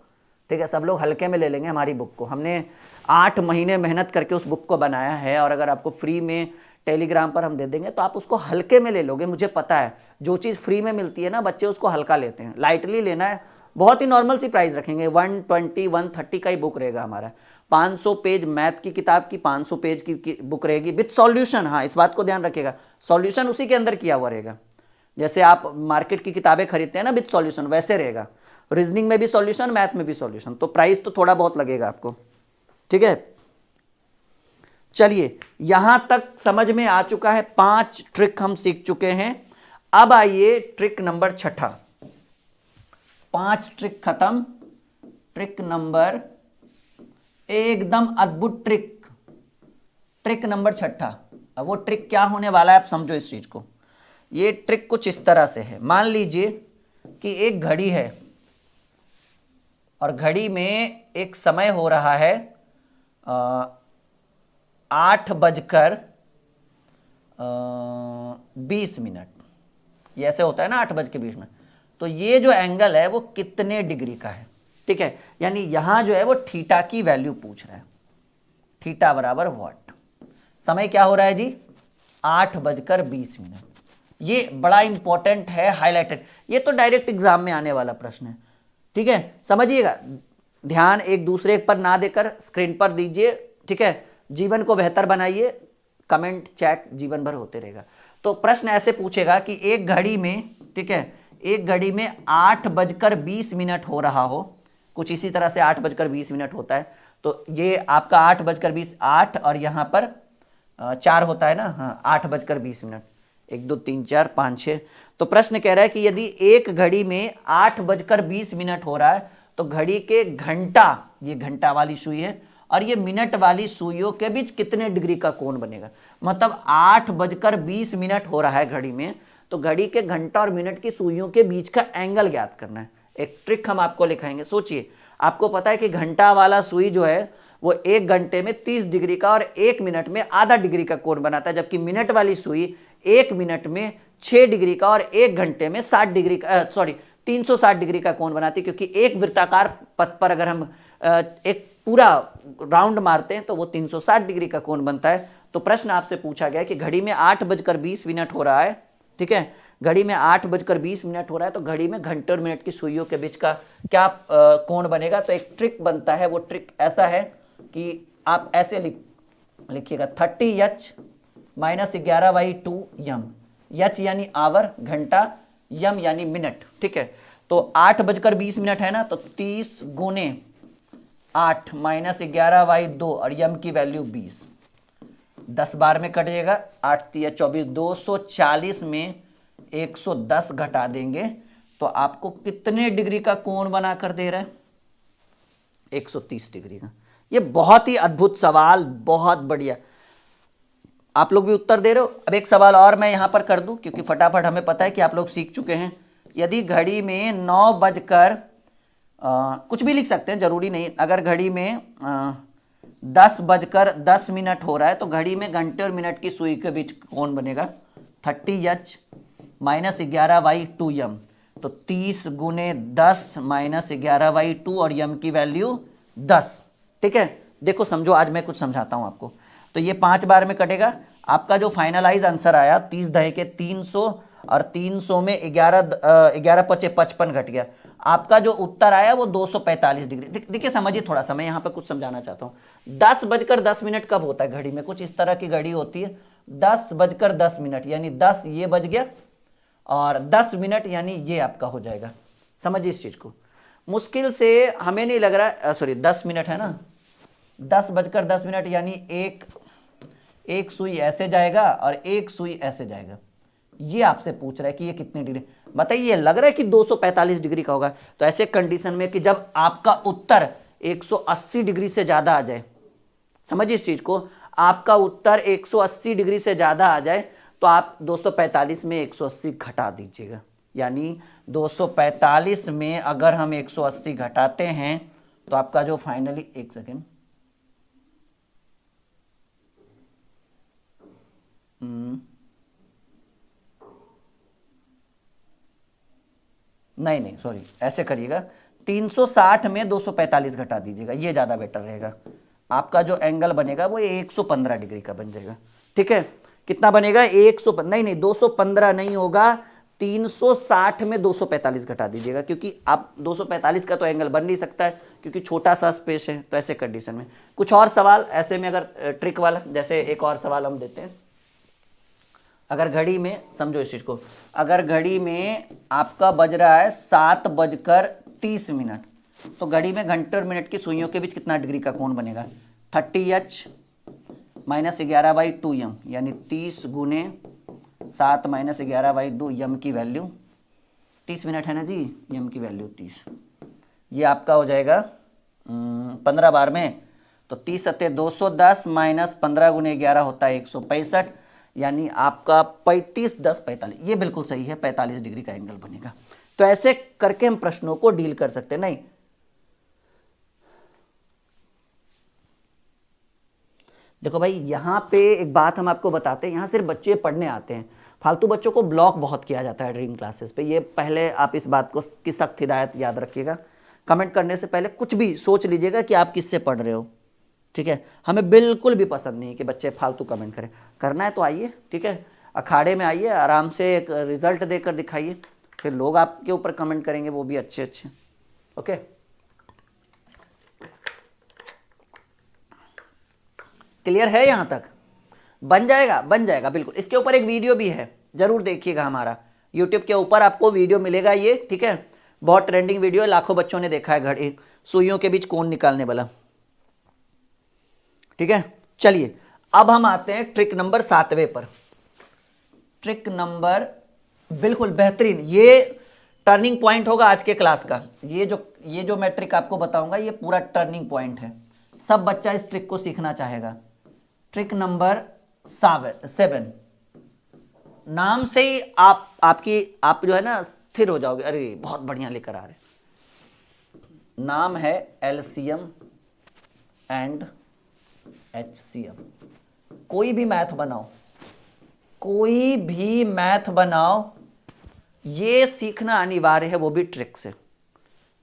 ठीक है, सब लोग हल्के में ले लेंगे हमारी बुक को। हमने 8 महीने मेहनत करके उस बुक को बनाया है और अगर आपको फ्री में टेलीग्राम पर हम दे देंगे तो आप उसको हल्के में ले लोगे, मुझे पता है। जो चीज़ फ्री में मिलती है ना, बच्चे उसको हल्का लेते हैं, लाइटली लेना है। बहुत ही नॉर्मल सी प्राइस रखेंगे, 120 130 का ही बुक रहेगा हमारा। 500 पेज मैथ की किताब की 500 पेज की बुक रहेगी विथ सॉल्यूशन। हाँ, इस बात को ध्यान रखिएगा, सॉल्यूशन उसी के अंदर किया हुआ रहेगा। जैसे आप मार्केट की किताबें खरीदते हैं ना विथ सॉल्यूशन, वैसे रहेगा। रीजनिंग में भी सॉल्यूशन, मैथ में भी सॉल्यूशन, तो प्राइस तो थोड़ा बहुत लगेगा आपको, ठीक है। चलिए, यहां तक समझ में आ चुका है, 5 ट्रिक हम सीख चुके हैं। अब आइए ट्रिक नंबर 6। 5 ट्रिक खत्म, ट्रिक नंबर एकदम अद्भुत ट्रिक, ट्रिक नंबर 6। अब वो ट्रिक क्या होने वाला है आप समझो इस चीज को। ये ट्रिक कुछ इस तरह से है, मान लीजिए कि एक घड़ी है और घड़ी में एक समय हो रहा है 8:20। ये ऐसे होता है ना 8:20 में, तो ये जो एंगल है वो कितने डिग्री का है, ठीक है। यानी यहां जो है वो थीटा की वैल्यू पूछ रहा है, थीटा बराबर व्हाट। समय क्या हो रहा है जी 8:20। ये बड़ा इंपॉर्टेंट है, हाईलाइटेड, ये तो डायरेक्ट एग्जाम में आने वाला प्रश्न है, ठीक है। समझिएगा, ध्यान एक दूसरे पर ना देकर स्क्रीन पर दीजिए, ठीक है। जीवन को बेहतर बनाइए, कमेंट चैट जीवन भर होते रहेगा। तो प्रश्न ऐसे पूछेगा कि एक घड़ी में, ठीक है, एक घड़ी में 8:20 हो रहा हो, कुछ इसी तरह से 8:20 होता है। तो ये आपका 8:20, 8 और यहाँ पर 4 होता है ना, हाँ 8:20, 1 2 3 4 5 6। तो प्रश्न कह रहा है कि यदि एक घड़ी में 8:20 हो रहा है तो घड़ी के घंटा, ये घंटा वाली सुई है, और ये मिनट वाली सुइयों के बीच कितने डिग्री का कोण बनेगा। मतलब 8:20 हो रहा है घड़ी में, तो घड़ी के घंटा और मिनट की सुइयों के बीच का एंगल ज्ञात करना है। एक ट्रिक हम आपको लिखाएंगे। सोचिए, आपको पता है कि घंटा वाला सुई जो है वो 1 घंटे में 30 डिग्री का और 1 मिनट में आधा डिग्री का कोण बनाता है, जबकि मिनट वाली सुई 1 मिनट में 6 डिग्री का और 1 घंटे में 60 डिग्री का 360 डिग्री का कोण बनाती है। क्योंकि एक वृत्ताकार पथ पर अगर हम एक पूरा राउंड मारते हैं तो वो 360 डिग्री का कोण बनता है। तो प्रश्न आपसे पूछा गया कि घड़ी में 8:20 हो रहा है, ठीक है, घड़ी में 8:20 हो रहा है, तो घड़ी में घंटे और मिनट की सुइयों के बीच का क्या कोण बनेगा। तो एक ट्रिक बनता है, वो ट्रिक ऐसा है कि आप ऐसे लिखिएगा 30h - 11/2 यम। एच यानी आवर, घंटा, यम यानी मिनट, ठीक है। तो 8:20 है ना, तो 30 गुने 8 - 11/2 और यम की वैल्यू 20, 10 बार में कटिएगा, 8 × 24, 240 में 110 घटा देंगे तो आपको कितने डिग्री का कोण बना कर दे रहा है, 130 डिग्री का। ये बहुत ही अद्भुत सवाल, बहुत बढ़िया, आप लोग भी उत्तर दे रहे हो। अब एक सवाल और मैं यहां पर कर दूं, क्योंकि फटाफट हमें पता है कि आप लोग सीख चुके हैं। यदि घड़ी में 9 बजकर कुछ भी लिख सकते हैं, जरूरी नहीं, अगर घड़ी में 10:10 हो रहा है तो घड़ी में घंटे और मिनट की सुई के बीच कोण बनेगा 30h - 11/2 यम। तो 30 गुने 10 - 11/2 और यम की वैल्यू 10, ठीक है। देखो समझो, आज मैं कुछ समझाता हूं आपको। तो ये 5 बार में कटेगा, आपका जो फाइनलाइज आंसर आया 30 × 300 और 300 में 11 पचे 55 घट गया। आपका जो उत्तर आया वो 245 डिग्री। देखिए समझिए थोड़ा सा, मैं यहाँ पे कुछ समझाना चाहता हूँ। 10:10 कब होता है घड़ी में? कुछ इस तरह की घड़ी होती है, 10:10 यानी 10 ये बज गया और 10 मिनट यानी ये आपका हो जाएगा। समझिए इस चीज को, मुश्किल से हमें नहीं लग रहा, सॉरी 10 मिनट है ना, 10:10 यानी एक सुई ऐसे जाएगा और एक सुई ऐसे जाएगा। ये आपसे पूछ रहा है कि ये कितने डिग्री, बताइए। लग रहा है कि 245 डिग्री का होगा। तो ऐसे कंडीशन में कि जब आपका उत्तर 180 डिग्री से ज्यादा आ जाए, समझिए इस चीज को, आपका उत्तर 180 डिग्री से ज्यादा आ जाए तो आप 245 में 180 घटा दीजिएगा। यानी 245 में अगर हम 180 घटाते हैं तो आपका जो फाइनली, एक सेकेंड, नहीं सॉरी, ऐसे करिएगा, 360 में 245 घटा दीजिएगा, ये ज्यादा बेटर रहेगा। आपका जो एंगल बनेगा वो 115 डिग्री का बन जाएगा। ठीक है, कितना बनेगा? 100, नहीं 215 नहीं होगा, 360 में 245 घटा दीजिएगा, क्योंकि आप 245 का तो एंगल बन नहीं सकता है क्योंकि छोटा सा स्पेस है। तो ऐसे कंडीशन में कुछ और सवाल ऐसे में, अगर ट्रिक वाला, जैसे एक और सवाल हम देते हैं। अगर घड़ी में, समझो इस चीज को, अगर घड़ी में आपका बज रहा है 7:30, तो घड़ी में घंटे और मिनट की सुइयों के बीच कितना डिग्री का कोण बनेगा? 30h - 11/2m, यानी 30 गुने 7 - 11/2, यम की वैल्यू 30 मिनट है ना जी, यम की वैल्यू 30। ये आपका हो जाएगा 15 बार में, तो 30 सत्ते 210 - 15 गुने 11 होता है 165, यानी आपका 35 10 45, ये बिल्कुल सही है, 45 डिग्री का एंगल बनेगा। तो ऐसे करके हम प्रश्नों को डील कर सकते हैं। नहीं, देखो भाई, यहां पे एक बात हम आपको बताते हैं, यहां सिर्फ बच्चे पढ़ने आते हैं, फालतू बच्चों को ब्लॉक बहुत किया जाता है ड्रीम क्लासेस पे। ये पहले आप इस बात को की सख्त हिदायत याद रखिएगा। कमेंट करने से पहले कुछ भी सोच लीजिएगा कि आप किससे पढ़ रहे हो। ठीक है, हमें बिल्कुल भी पसंद नहीं है कि बच्चे फालतू कमेंट करें। करना है तो आइए, ठीक है, अखाड़े में आइए, आराम से एक रिजल्ट देकर दिखाइए, फिर लोग आपके ऊपर कमेंट करेंगे, वो भी अच्छे अच्छे। ओके, क्लियर है यहां तक? बन जाएगा, बन जाएगा बिल्कुल। इसके ऊपर एक वीडियो भी है, जरूर देखिएगा, हमारा यूट्यूब के ऊपर आपको वीडियो मिलेगा ये। ठीक है, बहुत ट्रेंडिंग वीडियो है, लाखों बच्चों ने देखा है, घड़ी सुइयों के बीच कोण निकालने वाला। ठीक है, चलिए अब हम आते हैं ट्रिक नंबर 7वें पर। ट्रिक नंबर बिल्कुल बेहतरीन, ये टर्निंग पॉइंट होगा आज के क्लास का। ये जो मैं ट्रिक आपको बताऊंगा, ये पूरा टर्निंग पॉइंट है। सब बच्चा इस ट्रिक को सीखना चाहेगा। ट्रिक नंबर 7, नाम से ही आप जो है ना स्थिर हो जाओगे। अरे बहुत बढ़िया लेकर आ रहे, नाम है एलसीएम एंड HCM। कोई भी मैथ बनाओ, कोई भी मैथ बनाओ, ये सीखना अनिवार्य है, वो भी ट्रिक से।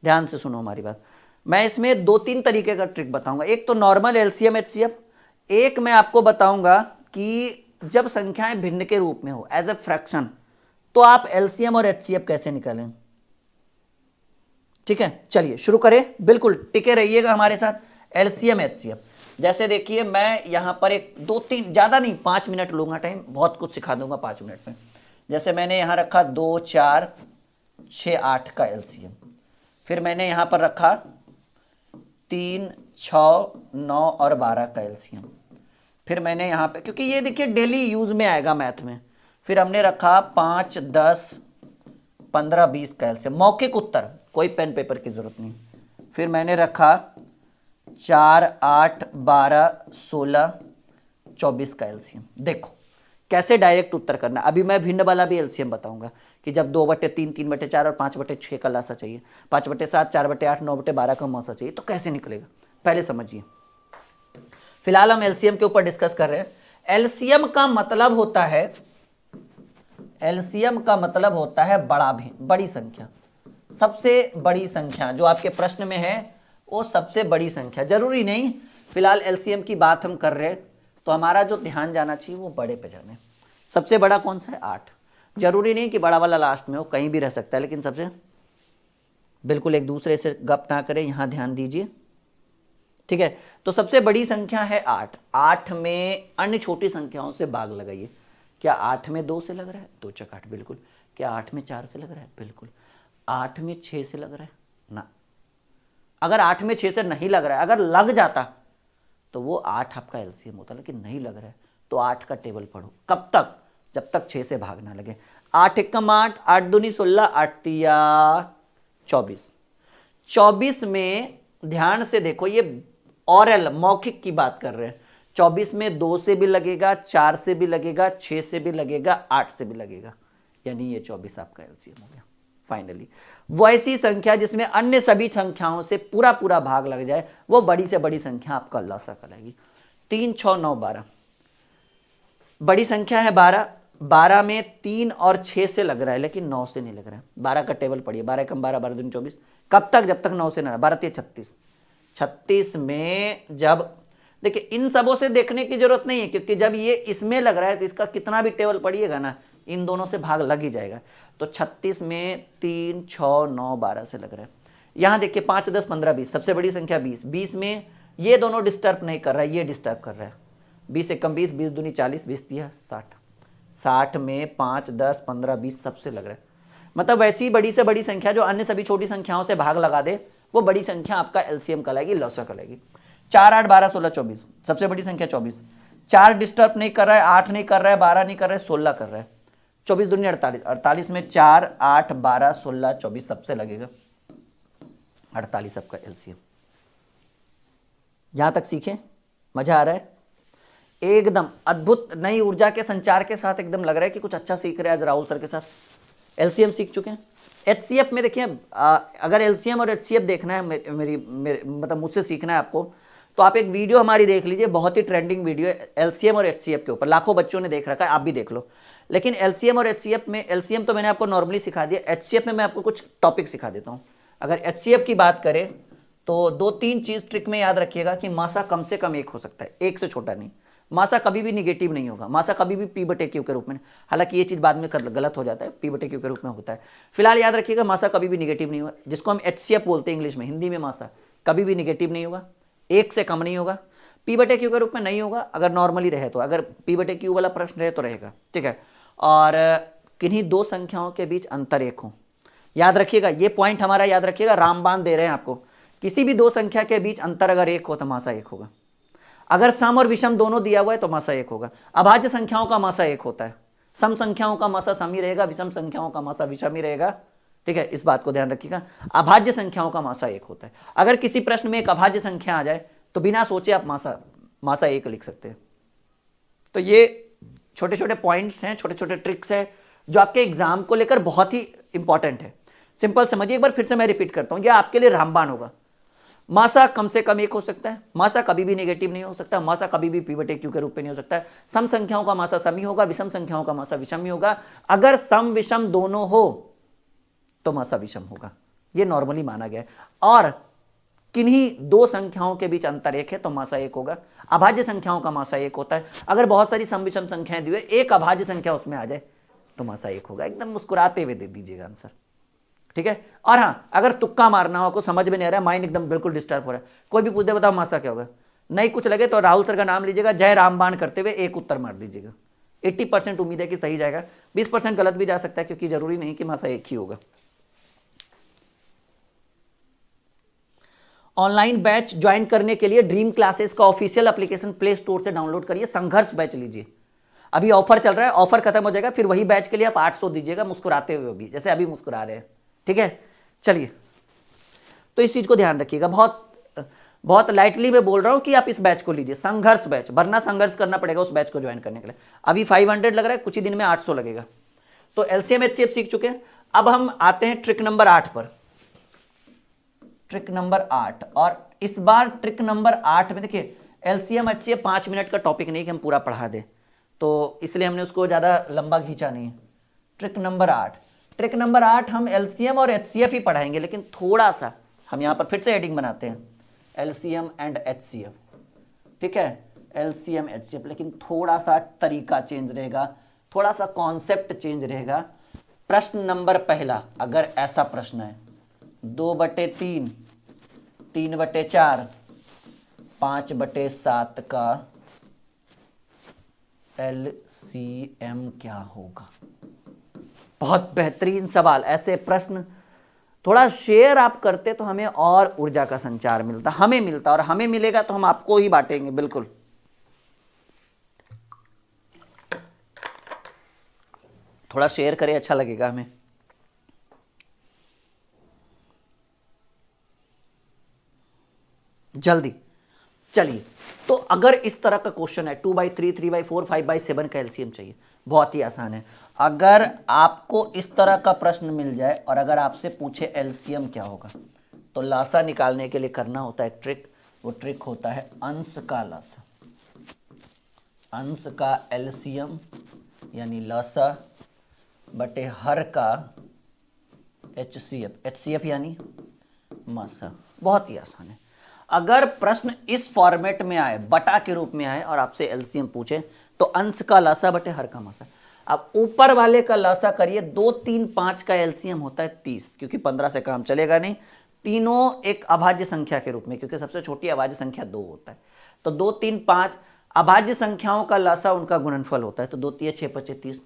ध्यान से सुनो हमारी बात। मैं इसमें 2-3 तरीके का ट्रिक बताऊंगा। एक तो नॉर्मल LCM HCF, एक मैं आपको बताऊंगा कि जब संख्याएं भिन्न के रूप में हो एज ए फ्रैक्शन, तो आप LCM और HCF कैसे निकालें। ठीक है, चलिए शुरू करें, बिल्कुल टिके रहिएगा हमारे साथ। LCM HCF, जैसे देखिए, मैं यहां पर एक 2-3, ज्यादा नहीं, 5 मिनट लूंगा टाइम, बहुत कुछ सिखा दूंगा 5 मिनट में। जैसे मैंने यहां रखा 2 4 6 8 का LCM, फिर मैंने यहां पर रखा 3 6 9 और 12 का LCM, फिर मैंने यहां पे, क्योंकि ये देखिए डेली यूज में आएगा मैथ में, फिर हमने रखा 5 10 15 20 का LCM, मौखिक उत्तर, कोई पेन पेपर की जरूरत नहीं। फिर मैंने रखा 4 8 12 16 24 का LCM। देखो कैसे डायरेक्ट उत्तर करना। अभी मैं भिन्न वाला भी LCM बताऊंगा कि जब 2/3 3/4 और 5/6 का लासा चाहिए, 5/7 4/8 9/12 का मौसा चाहिए, तो कैसे निकलेगा, पहले समझिए। फिलहाल हम LCM के ऊपर डिस्कस कर रहे हैं। LCM का मतलब होता है, LCM का मतलब होता है बड़ी संख्या, सबसे बड़ी संख्या जो आपके प्रश्न में है वो सबसे बड़ी संख्या। जरूरी नहीं, फिलहाल LCM की बात हम कर रहे हैं, तो हमारा जो ध्यान जाना चाहिए वो बड़े पे जाने। सबसे बड़ा कौन सा है? 8। जरूरी नहीं कि बड़ा वाला लास्ट में हो, कहीं भी रह सकता है, लेकिन सबसे बिल्कुल एक दूसरे से गप ना करें, यहां ध्यान दीजिए, ठीक है। तो सबसे बड़ी संख्या है 8, 8 में अन्य छोटी संख्याओं से भाग लगाइए। क्या 8 में 2 से लग रहा है? 2 चक 8, बिल्कुल। क्या 8 में 4 से लग रहा है? बिल्कुल। 8 में 6 से लग रहा है ना? अगर 8 में 6 से नहीं लग रहा है, अगर लग जाता तो वो 8 आपका एलसीएम होता, लेकिन नहीं लग रहा है, तो 8 का टेबल पढ़ो। कब तक? जब तक 6 से भाग ना लगे। 8 एकम 8, 8 दूनी 16, 8 तिया 24। 24 में ध्यान से देखो, ये ऑरल मौखिक की बात कर रहे हैं। 24 में 2 से भी लगेगा, 4 से भी लगेगा, 6 से भी लगेगा, 8 से भी लगेगा, यानी ये 24 आपका एलसीएम हो गया। फाइनली वो ऐसी संख्या जिसमें अन्य सभी संख्याओं से पूरा पूरा भाग लग जाए, वो बड़ी से बड़ी संख्या आपका लसा कहलाएगी। 3, 6, 9, 12 बड़ी संख्या है। 12, 12 में 3 और 6 से लग रहा है, लेकिन 9 से नहीं लग रहा है। 12 का टेबल पढ़िए, 12 कम 12, 12 दूनी 24। कब तक? जब तक 9 से ना, 12 तिया 36। 36 में जब, देखिए इन सबों से देखने की जरूरत नहीं है, क्योंकि जब ये इसमें लग रहा है तो इसका कितना भी टेबल पढ़िएगा ना, इन दोनों से भाग लग ही जाएगा। तो 36 में 3, 6, 9, 12 से लग रहा है। यहां देखिए 5, 10, 15, 20, सबसे बड़ी संख्या 20। 20 में ये दोनों डिस्टर्ब नहीं कर रहा है, ये डिस्टर्ब कर रहा है। 20 एकम 20, 20 दूनी 40, 20 तिया 60। 60 में 5, 10, 15, 20 सबसे लग रहा है। मतलब वैसी बड़ी से बड़ी संख्या जो अन्य सभी छोटी संख्याओं से भाग लगा दे, वो बड़ी संख्या आपका एलसीएम कहलाएगी, लौसा कहलाएगी। 4, 8, 12, 16, 24, सबसे बड़ी संख्या 24। 4 डिस्टर्ब नहीं कर रहा है, 8 नहीं कर रहा है, 12 नहीं कर रहा है, 16 कर रहा है। 24 दूनी 48, 48 में 4, 8, 12, 16, 24 सबसे लगेगा, 48 आपका एलसीएम। यहां तक सीखें, मजा आ रहा है? एकदम अद्भुत नई ऊर्जा के संचार के साथ एकदम लग रहा है कि कुछ अच्छा सीख रहे हैं आज राहुल सर के साथ। एलसीएम सीख चुके हैं। एचसीएफ में देखिए, अगर एलसीएम और एचसीएफ देखना है, मतलब मुझसे सीखना है आपको, तो आप एक वीडियो हमारी देख लीजिए, बहुत ही ट्रेंडिंग वीडियो है एलसीएम और एचसीएफ के ऊपर, लाखों बच्चों ने देख रखा है, आप भी देख लो। लेकिन एलसीएम और एचसीएफ में, एलसीएम तो मैंने आपको नॉर्मली सिखा दिया, एचसीएफ में मैं आपको कुछ टॉपिक सिखा देता हूँ। अगर एचसीएफ की बात करें तो 2-3 चीज ट्रिक में याद रखिएगा कि मासा कम से कम 1 हो सकता है, 1 से छोटा नहीं। मासा कभी भी निगेटिव नहीं होगा, मासा कभी भी P/Q के रूप में, हालांकि ये चीज बाद में गलत हो जाता है, P/Q के रूप में होता है। फिलहाल याद रखिएगा मासा कभी भी निगेटिव नहीं होगा, जिसको हम HCF बोलते हैं इंग्लिश में, हिंदी में मासा कभी भी निगेटिव नहीं होगा, 1 से कम नहीं होगा, P/Q के रूप में नहीं होगा अगर नॉर्मली रहे तो, अगर P/Q वाला प्रश्न रहे तो रहेगा, ठीक है। और किन्हीं दो संख्याओं के बीच अंतर 1 हो, याद रखिएगा, ये पॉइंट हमारा याद रखिएगा, रामबाण दे रहे हैं आपको। किसी भी 2 संख्या के बीच अंतर अगर 1 हो तो मासा 1 होगा। अगर सम और विषम दोनों दिया हुआ है तो मासा 1 होगा। अभाज्य संख्याओं का मासा 1 होता है, सम संख्याओं का मासा सम ही रहेगा, विषम संख्याओं का मासा विषम ही रहेगा, ठीक है, इस बात को ध्यान रखिएगा। अभाज्य संख्याओं का मासा 1 होता है। अगर किसी प्रश्न में एक अभाज्य संख्या आ जाए तो बिना सोचे आप मासा 1 लिख सकते हैं। तो ये छोटे छोटे पॉइंट्स हैं, छोटे छोटे ट्रिक्स हैं जो आपके एग्जाम को लेकर बहुत ही इंपॉर्टेंट है। सिंपल समझिए, एक बार फिर से मैं रिपीट करता हूं, यह आपके लिए रामबाण होगा। मासा कम से कम 1 हो सकता है, मासा कभी भी नेगेटिव नहीं हो सकता, मासा कभी भी P/Q के रूप में नहीं हो सकता है। सम संख्याओं का मासा सम ही होगा, विषम संख्याओं का मासा विषम ही होगा। अगर सम विषम दोनों हो तो मासा विषम होगा, यह नॉर्मली माना गया है। और किन्हीं 2 संख्याओं के बीच अंतर 1 है तो मासा 1 होगा। अभाज्य संख्याओं का मासा 1 होता है। अगर बहुत सारी सम विषम संख्याएं दी हुई, एक अभाज्य संख्या उसमें आ जाए तो मासा 1 होगा। एकदम मुस्कुराते हुए दे दीजिएगा आंसर, ठीक है। और हाँ, अगर तुक्का मारना हो, को समझ में नहीं आ रहा है, माइंड एकदम बिल्कुल डिस्टर्ब हो रहा है, कोई भी पूछ दे बताओ मासा क्या होगा, नहीं कुछ लगे तो राहुल सर का नाम लीजिएगा, जय रामबाण करते हुए 1 उत्तर मार दीजिएगा। 80% उम्मीद है कि सही जाएगा, 20% गलत भी जा सकता है, क्योंकि जरूरी नहीं कि मासा 1 ही होगा। ऑनलाइन बैच ज्वाइन करने के लिए ड्रीम क्लासेस का ऑफिशियल एप्लीकेशन प्ले स्टोर से डाउनलोड करिए, संघर्ष बैच लीजिए। अभी ऑफर चल रहा है, ऑफर खत्म हो जाएगा, फिर वही बैच के लिए आप 800 दीजिएगा, मुस्कुराते हुए भी, जैसे अभी मुस्कुरा रहे हैं, ठीक है। चलिए, तो इस चीज को ध्यान रखिएगा, बहुत लाइटली मैं बोल रहा हूं कि आप इस बैच को लीजिए, संघर्ष बैच, वरना संघर्ष करना पड़ेगा उस बैच को ज्वाइन करने के लिए। अभी 500 लग रहा है, कुछ ही दिन में 800 लगेगा। तो एलसीएम एचसीएफ सीख चुके हैं, अब हम आते हैं ट्रिक नंबर 8 पर। ट्रिक नंबर 8, और इस बार ट्रिक नंबर 8 में देखिए, एलसीएम एचसीएफ 5 मिनट का टॉपिक नहीं कि हम पूरा पढ़ा दें, तो इसलिए हमने उसको ज्यादा लंबा खींचा नहीं है। ट्रिक नंबर 8 हम एलसीएम और एचसीएफ ही पढ़ाएंगे, लेकिन थोड़ा सा हम यहां पर फिर से हेडिंग बनाते हैं, एलसीएम एंड एचसीएफ, ठीक है, एलसीएम एचसीएफ, लेकिन थोड़ा सा तरीका चेंज रहेगा, थोड़ा सा कॉन्सेप्ट चेंज रहेगा। प्रश्न नंबर पहला, अगर ऐसा प्रश्न है 2/3, 3/4, 5/7 का LCM क्या होगा। बहुत बेहतरीन सवाल। ऐसे प्रश्न थोड़ा शेयर आप करते तो हमें और ऊर्जा का संचार मिलता, हमें मिलता, और हमें मिलेगा तो हम आपको ही बांटेंगे। बिल्कुल थोड़ा शेयर करें, अच्छा लगेगा हमें। जल्दी चलिए। तो अगर इस तरह का क्वेश्चन है 2/3, 3/4, 5/7 का एलसीएम चाहिए, बहुत ही आसान है। अगर आपको इस तरह का प्रश्न मिल जाए और अगर आपसे पूछे एलसीएम क्या होगा, तो लासा निकालने के लिए करना होता है ट्रिक। वो ट्रिक होता है अंश का लासा, अंश का एलसीएम यानी लासा बटे हर का एचसीएफ, एचसीएफ यानी मासा। बहुत ही आसान है। अगर प्रश्न इस फॉर्मेट में आए, बटा के रूप में आए और आपसे एलसीएम पूछे, तो अंश का लासा बटे हर का मासा। अब ऊपर वाले का लासा करिए, 2, 3, 5 का एलसीएम होता है 30, क्योंकि 15 से काम चलेगा नहीं। तीनों एक अभाज्य संख्या के रूप में, क्योंकि सबसे छोटी अभाज्य संख्या 2 होता है। तो 2, 3, 5 अभाज्य संख्याओं का लासा उनका गुणनफल होता है। तो 2 3 6 5 30,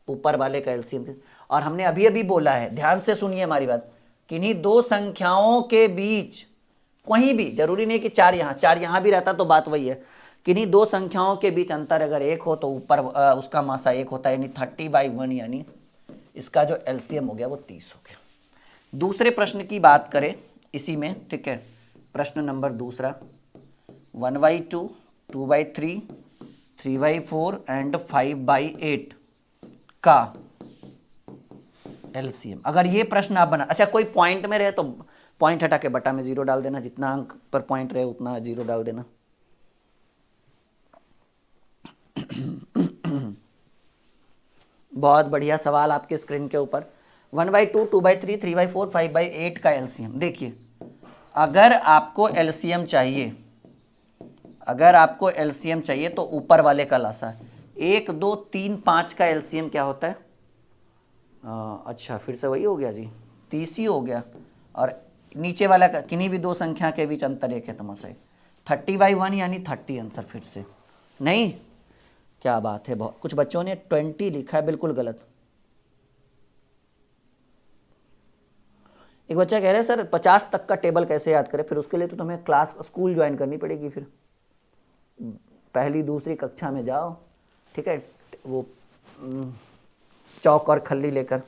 ऊपर वाले का एलसीएम। और हमने अभी अभी बोला है, ध्यान से सुनिए हमारी बात, किन्हीं दो संख्याओं के बीच कहीं भी, जरूरी नहीं कि 4 यहाँ भी रहता तो बात वही है, किन्हीं दो संख्याओं के बीच अंतर अगर 1 हो तो ऊपर उसका मासा 1 होता है, यानी 30/1, यानी इसका जो एलसीएम हो गया वो 30 हो गया। दूसरे प्रश्न की बात करें इसी में, ठीक है। प्रश्न नंबर दूसरा, 1/2, 2/3, 3/4 एंड 5/8 का एलसीएम। अगर ये प्रश्न आप बना, अच्छा कोई पॉइंट में रहे तो पॉइंट हटा के बटा में 0 डाल देना, जितना अंक पर पॉइंट रहे उतना 0 डाल देना। बहुत बढ़िया सवाल आपके स्क्रीन के ऊपर। 1/2, 2/3, 3/4, 5/8 का एलसीएम। देखिए, अगर आपको एलसीएम चाहिए, अगर आपको एलसीएम चाहिए तो ऊपर वाले का लासा 1, 2, 3, 5 का एलसीएम क्या होता है? अच्छा फिर से वही हो गया जी, 30 ही हो गया। और नीचे वाला का किन्हीं भी दो संख्या के बीच अंतर 1 है तो मासा 30/1 यानी 30 आंसर। फिर से नहीं, क्या बात है, बहुत कुछ बच्चों ने 20 लिखा है, बिल्कुल गलत। एक बच्चा कह रहा है सर 50 तक का टेबल कैसे याद करें? फिर उसके लिए तो तुम्हें क्लास स्कूल ज्वाइन करनी पड़ेगी। फिर पहली दूसरी कक्षा में जाओ, ठीक है, वो चौक और खल्ली लेकर।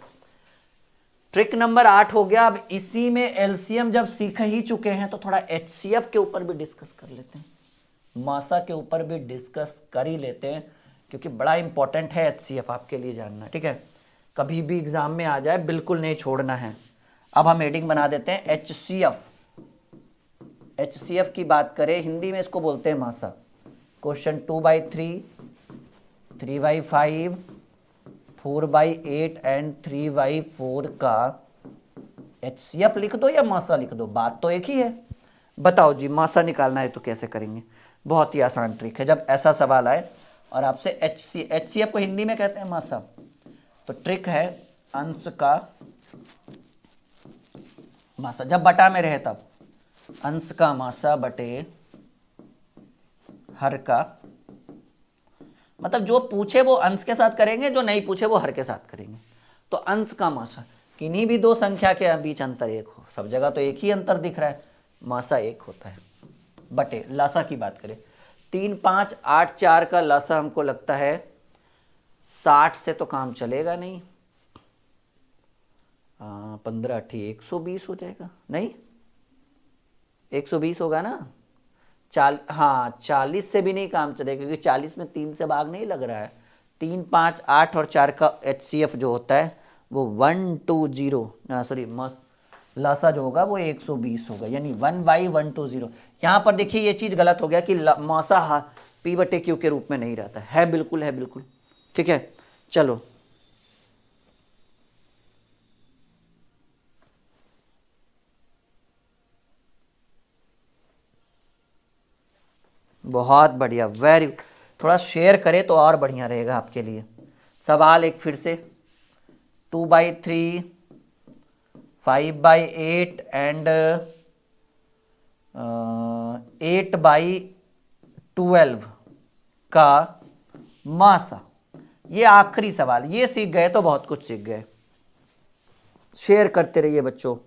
ट्रिक नंबर 8 हो गया। अब इसी में एलसीएम जब सीख ही चुके हैं तो थोड़ा एचसीएफ के ऊपर भी डिस्कस कर लेते हैं, मासा के ऊपर भी डिस्कस कर ही लेते हैं, क्योंकि बड़ा इंपॉर्टेंट है एचसीएफ आपके लिए जानना, ठीक है। कभी भी एग्जाम में आ जाए बिल्कुल नहीं छोड़ना है। अब हम हेडिंग बना देते हैं एचसीएफ। एचसीएफ की बात करें, हिंदी में इसको बोलते हैं मासा। क्वेश्चन 2/3, 3/5, 4/8 एंड 3/4 का एचसीएफ लिख दो या मासा लिख दो, बात तो एक ही है। बताओ जी, मासा निकालना है तो कैसे करेंगे? बहुत ही आसान ट्रिक है। जब ऐसा सवाल आए और आपसे एचसीएफ को हिंदी में कहते हैं मासा, तो ट्रिक है अंश का मासा। जब बटा में रहे तब अंश का मासा बटे हर का, मतलब जो पूछे वो अंश के साथ करेंगे, जो नहीं पूछे वो हर के साथ करेंगे। तो अंश का मासा, किन्हीं भी दो संख्या के बीच अंतर 1 हो, सब जगह तो एक ही अंतर दिख रहा है, मासा 1 होता है, बटे लासा की बात करें 3, 5, 8, 4 का लासा हमको लगता है 60 से तो काम चलेगा नहीं, 15 8 120 हो जाएगा, नहीं 120 होगा ना। 40 से भी नहीं काम चलेगा, क्योंकि 40 में 3 से भाग नहीं लग रहा है। 3, 5, 8 और 4 का एचसीएफ जो होता है वो 120, सॉरी लासा जो होगा वो 120 होगा, यानी 1/120। यहाँ पर देखिए ये चीज़ गलत हो गया कि मासा P/Q के रूप में नहीं रहता है, बिल्कुल है, बिल्कुल ठीक है। चलो बहुत बढ़िया, वेरी, थोड़ा शेयर करें तो और बढ़िया रहेगा आपके लिए। सवाल एक फिर से, 2/3, 5/8 एंड 8/12 का मासा। ये आखिरी सवाल, ये सीख गए तो बहुत कुछ सीख गए। शेयर करते रहिए बच्चों।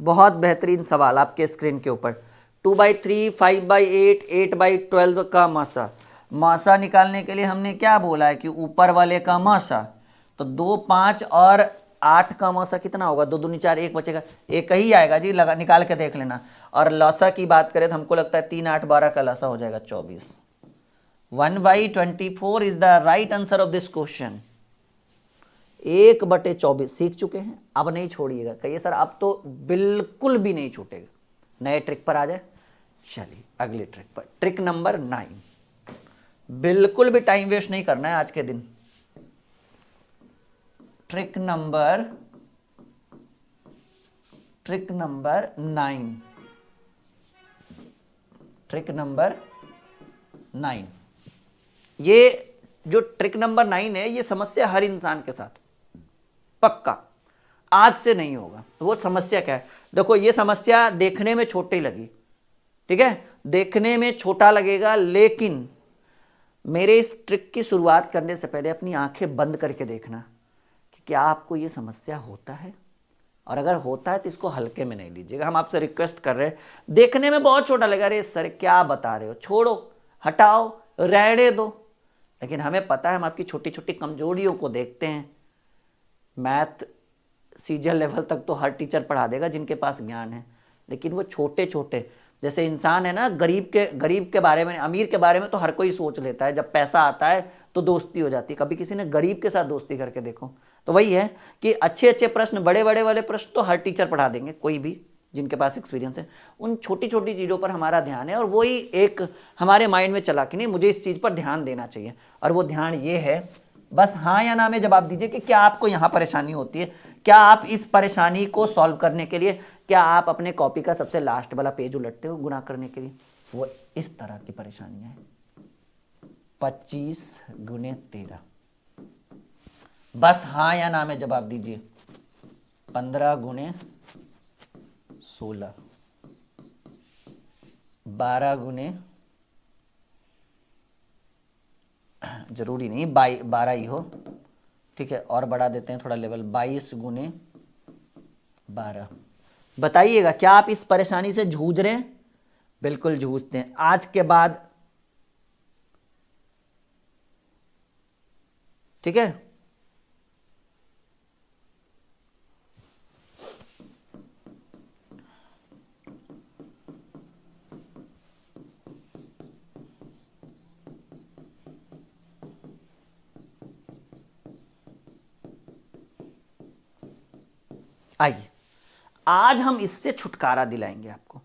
बहुत बेहतरीन सवाल आपके स्क्रीन के ऊपर। 2/3, 5/8, 8/12 का मासा। मासा निकालने के लिए हमने क्या बोला है कि ऊपर वाले का मासा, तो 2, 5 और 8 का मासा कितना होगा? 2 दूनी 4, 1 बचेगा, एक ही आएगा जी, लगा निकाल के देख लेना। और लसा की बात करें तो हमको लगता है 3, 8, 12 का लसा हो जाएगा 24। 1/24 is the right answer of this question. 1/24 सीख चुके हैं, अब नहीं छोड़िएगा। कहिए सर अब तो बिल्कुल भी नहीं छूटेगा। नए ट्रिक पर आ जाए। चलिए अगले ट्रिक पर, ट्रिक नंबर 9। बिल्कुल भी टाइम वेस्ट नहीं करना है आज के दिन। Trick number 9। Trick number 9। ये जो ट्रिक नंबर 9 है, ये समस्या हर इंसान के साथ पक्का, आज से नहीं होगा। वो समस्या क्या है? देखो ये समस्या देखने में छोटी लगी, ठीक है, देखने में छोटा लगेगा, लेकिन मेरे इस ट्रिक की शुरुआत करने से पहले अपनी आंखें बंद करके देखना कि क्या आपको ये समस्या होता है, और अगर होता है तो इसको हल्के में नहीं लीजिएगा। हम आपसे रिक्वेस्ट कर रहे हैं, देखने में बहुत छोटा लगा, अरे सर क्या बता रहे हो, छोड़ो, हटाओ, रहने दो, लेकिन हमें पता है हम आपकी छोटी छोटी कमजोरियों को देखते हैं। मैथ सीजन लेवल तक तो हर टीचर पढ़ा देगा जिनके पास ज्ञान है, लेकिन वो छोटे छोटे, जैसे इंसान है ना, गरीब के बारे में, अमीर के बारे में तो हर कोई सोच लेता है, जब पैसा आता है तो दोस्ती हो जाती है। कभी किसी ने गरीब के साथ दोस्ती करके देखो। तो वही है कि अच्छे अच्छे प्रश्न, बड़े बड़े वाले प्रश्न तो हर टीचर पढ़ा देंगे, कोई भी जिनके पास एक्सपीरियंस है। उन छोटी छोटी चीज़ों पर हमारा ध्यान है, और वही एक हमारे माइंड में चला कि नहीं मुझे इस चीज़ पर ध्यान देना चाहिए, और वो ध्यान ये है, बस हाँ या ना में जवाब दीजिए कि क्या आपको यहाँ परेशानी होती है। क्या आप इस परेशानी को सॉल्व करने के लिए, क्या आप अपने कॉपी का सबसे लास्ट वाला पेज उलटते हो गुणा करने के लिए? वो इस तरह की परेशानियां हैं। 25 × 13, बस हाँ या ना में जवाब दीजिए। 15 × 16, 12 × जरूरी नहीं 12 ही हो, ठीक है, और बढ़ा देते हैं थोड़ा लेवल, 22 × 12। बताइएगा क्या आप इस परेशानी से जूझ रहे हैं? बिल्कुल जूझते हैं। आज के बाद, ठीक है, आइए आज हम इससे छुटकारा दिलाएंगे आपको।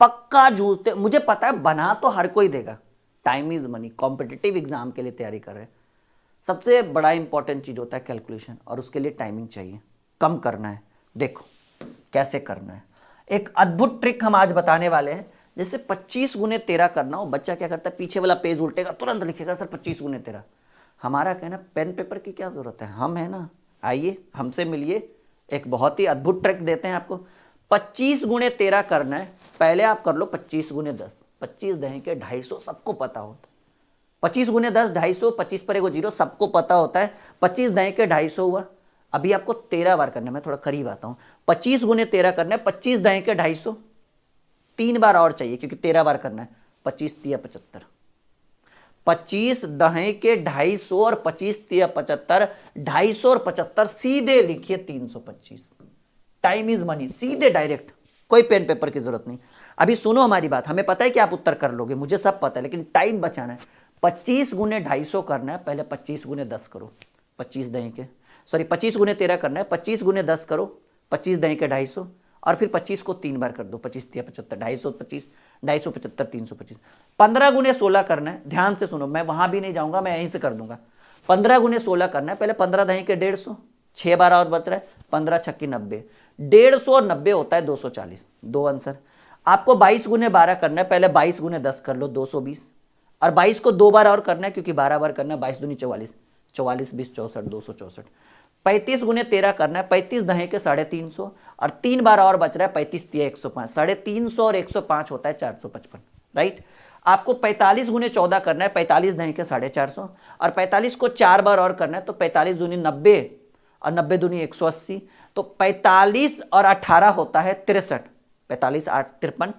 पक्का जूझते, मुझे पता है बना तो हर कोई देगा, time is money, competitive exam के लिए तैयारी कर रहे हैं, सबसे बड़ा इंपॉर्टेंट चीज होता है कैलकुलेशन, और उसके लिए टाइमिंग चाहिए, कम करना है। देखो कैसे करना है, एक अद्भुत ट्रिक हम आज बताने वाले हैं। जैसे 25 × 13 करना हो, बच्चा क्या करता है, पीछे वाला पेज उल्टेगा, तुरंत लिखेगा सर 25 × 13। हमारा कहना, पेन पेपर की क्या जरूरत है, हम है ना, आइए हमसे मिलिए, एक बहुत ही अद्भुत ट्रिक देते हैं आपको। 25 × 13 करना है, पहले आप कर लो 25 × 10, 25 दहें के 250, सबको पता होता है। 25 × 10 250, 25 पर एगो जीरो, सबको पता होता है। 25 दहें के 250 हुआ। अभी आपको 13 बार करना है, मैं थोड़ा करीब आता हूं। 25 × 13 करना है, 25 दहें के 250, 3 बार और चाहिए क्योंकि 13 बार करना है। 25 × 3 = 75, 25 दहें के 250 और 25 × 3 = 75, 250 और 75 सीधे लिखिए 325। टाइम इज मनी, सीधे डायरेक्ट, कोई पेन पेपर की जरूरत नहीं। अभी सुनो हमारी बात, हमें पता है कि आप उत्तर कर लोगे, मुझे सब पता है, लेकिन टाइम बचाना है। 25 × 250 करना है, पहले 25 × 10 करो, 25 दहें के, सॉरी 25 × 13 करना है, 25 × 10 करो, 25 दहें के 250, और फिर 25 को 3 बार कर दो, 25 × 3 = 75, 250, 275, 325। 15 × 16 करना है, ध्यान से सुनो, मैं वहां भी नहीं जाऊंगा, मैं यहीं से कर दूंगा। 15 × 16 करना है, पहले 15 दहें के 150, 6 बार और बच रहा है, 15 × 6 = 90, 150 और 90 होता है 240, दो आंसर। आपको 22 × 12 करना है, पहले 22 × 10 कर लो, 220, और 22 को 2 बार और करना है क्योंकि 12 बार करना है। 22 दूनी 44, 44 20 64 264। 35 गुने 13 करना है, 35 दहे के 350 और 3 बार और बच रहा है, 35 तिया 105, 350 और 105 होता है 455, राइट। आपको 45 गुने 14 करना है, 45 दहे के 450 और 45 को 4 बार और करना है, तो 45 दूनी 90 और 90 दूनी 180, तो 45 और 18 होता है 63, 45 8 53,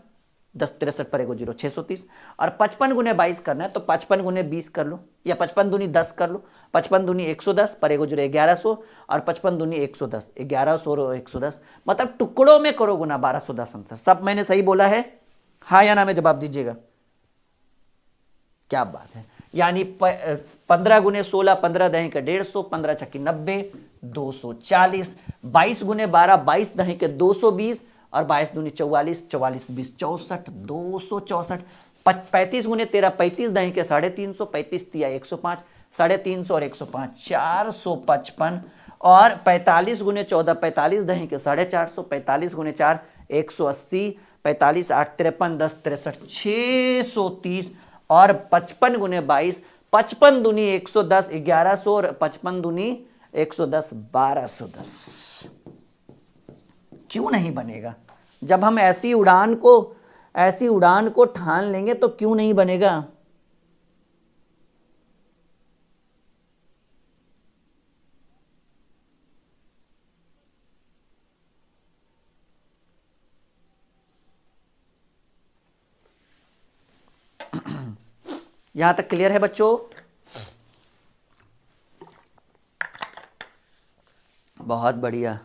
10 63 पर 1 0 630 और 55 गुने 22 करना है, तो 55 गुने 20 कर लो या 55 दूनी 10 कर लो, 55 दूनी 110 पर 1 0 1100 और 55 दूनी 110, 1100 और 110, मतलब टुकड़ों में करो गुना 1210 आंसर। सब मैंने सही बोला है, हाँ या ना में जवाब दीजिएगा। क्या बात है, यानी 15 गुने 16 15 दही के 150, 15 छक्की 90 240, 22 गुने 12 22 दही के 220 और 22 दूनी 44 44 20 64 264, 35 गुने 13 35 दही के 350, 35 तिया 105, 350 और 105 455 और 45 गुने 14 45 दही के 450, 45 गुने 4 180, 45 8 53 10 63 630 और 55 गुने 22 55 दूनी 110 1100 और 55 दूनी 110 1210। क्यों नहीं बनेगा? जब हम ऐसी उड़ान को ठान लेंगे तो क्यों नहीं बनेगा? यहां तक क्लियर है बच्चों? बहुत बढ़िया।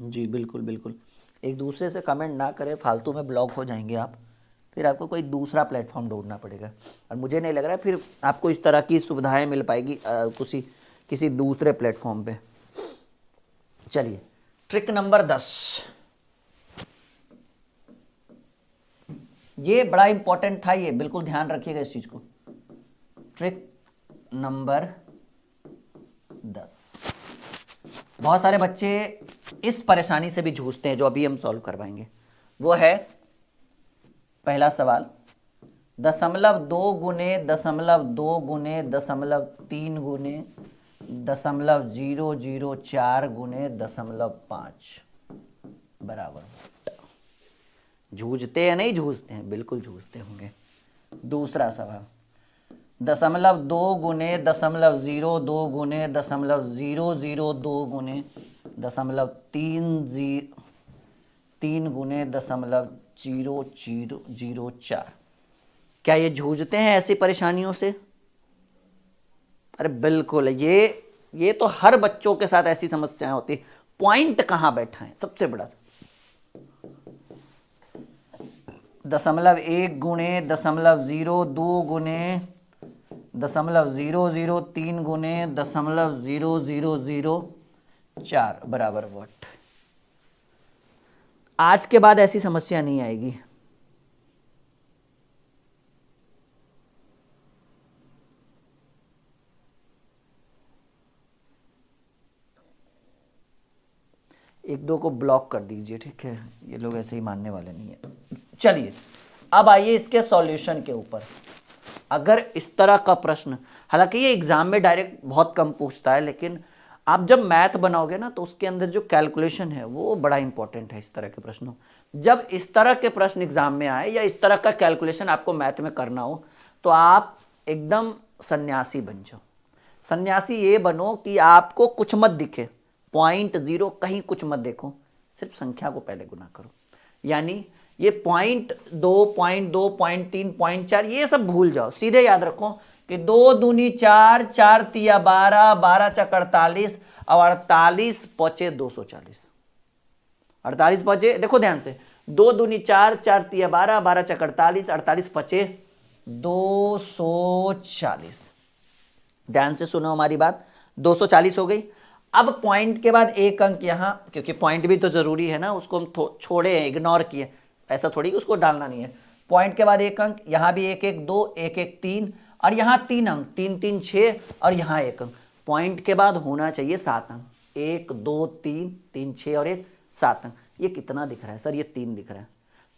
जी बिल्कुल बिल्कुल, एक दूसरे से कमेंट ना करें, फालतू में ब्लॉक हो जाएंगे आप, फिर आपको कोई दूसरा प्लेटफॉर्म ढूंढना पड़ेगा और मुझे नहीं लग रहा है फिर आपको इस तरह की सुविधाएं मिल पाएगी किसी दूसरे प्लेटफॉर्म पे। चलिए ट्रिक नंबर 10, ये बड़ा इंपॉर्टेंट था, ये बिल्कुल ध्यान रखिएगा इस चीज को। ट्रिक नंबर 10, बहुत सारे बच्चे इस परेशानी से भी जूझते हैं जो अभी हम सॉल्व करवाएंगे। वो है पहला सवाल, 0.2 गुने 0.2 गुने 0.3 गुने 0.004 गुने 0.5 बराबर। जूझते हैं नहीं जूझते हैं? बिल्कुल जूझते होंगे। दूसरा सवाल, 0.2 गुने 0.02 गुने 0.002 गुने 0.3 गुने 0.0004। क्या ये जूझते हैं ऐसी परेशानियों से? अरे बिल्कुल, ये तो हर बच्चों के साथ ऐसी समस्याएं होती। पॉइंट कहां बैठा है सबसे बड़ा। 0.1 गुने 0.02 गुने 0.003 गुने 0.0004 बराबर वॉट। आज के बाद ऐसी समस्या नहीं आएगी। एक दो को ब्लॉक कर दीजिए, ठीक है? ये लोग ऐसे ही मानने वाले नहीं है। चलिए अब आइए इसके सॉल्यूशन के ऊपर। अगर इस तरह का प्रश्न, हालांकि ये एग्जाम में डायरेक्ट बहुत कम पूछता है, लेकिन आप जब मैथ बनाओगे ना तो उसके अंदर जो कैलकुलेशन है वो बड़ा इंपॉर्टेंट है इस तरह के प्रश्नों। जब इस तरह के प्रश्न एग्जाम में आए या इस तरह का कैलकुलेशन आपको मैथ में करना हो तो आप एकदम सन्यासी बन जाओ। सन्यासी ये बनो कि आपको कुछ मत दिखे, 0.0 कहीं कुछ मत देखो, सिर्फ संख्या को पहले गुना करो। यानी ये 0.2 0.2 0.3 0.4 ये सब भूल जाओ, सीधे याद रखो कि 2 दूनी 4 4 तिया 12 12 चक 48 और 48 पचे 240। 48 पचे, देखो ध्यान से, 2 दूनी 4 4 तिया 12 12 चक 48 48 पचे 240। ध्यान से सुनो हमारी बात, 240 हो गई। अब पॉइंट के बाद एक अंक यहां, क्योंकि पॉइंट भी तो जरूरी है ना, उसको हम छोड़े, इग्नोर किए, ऐसा थोड़ी उसको डालना नहीं है। पॉइंट के बाद एक अंक, यहां भी एक एक 2, एक एक 3, और यहां 3 अंक, 3 3 6, और यहां एक अंक। पॉइंट के बाद होना चाहिए 7 अंक, 1 2 3 3 6 और एक 7 अंक। ये कितना दिख रहा है सर? ये 3 दिख रहा है,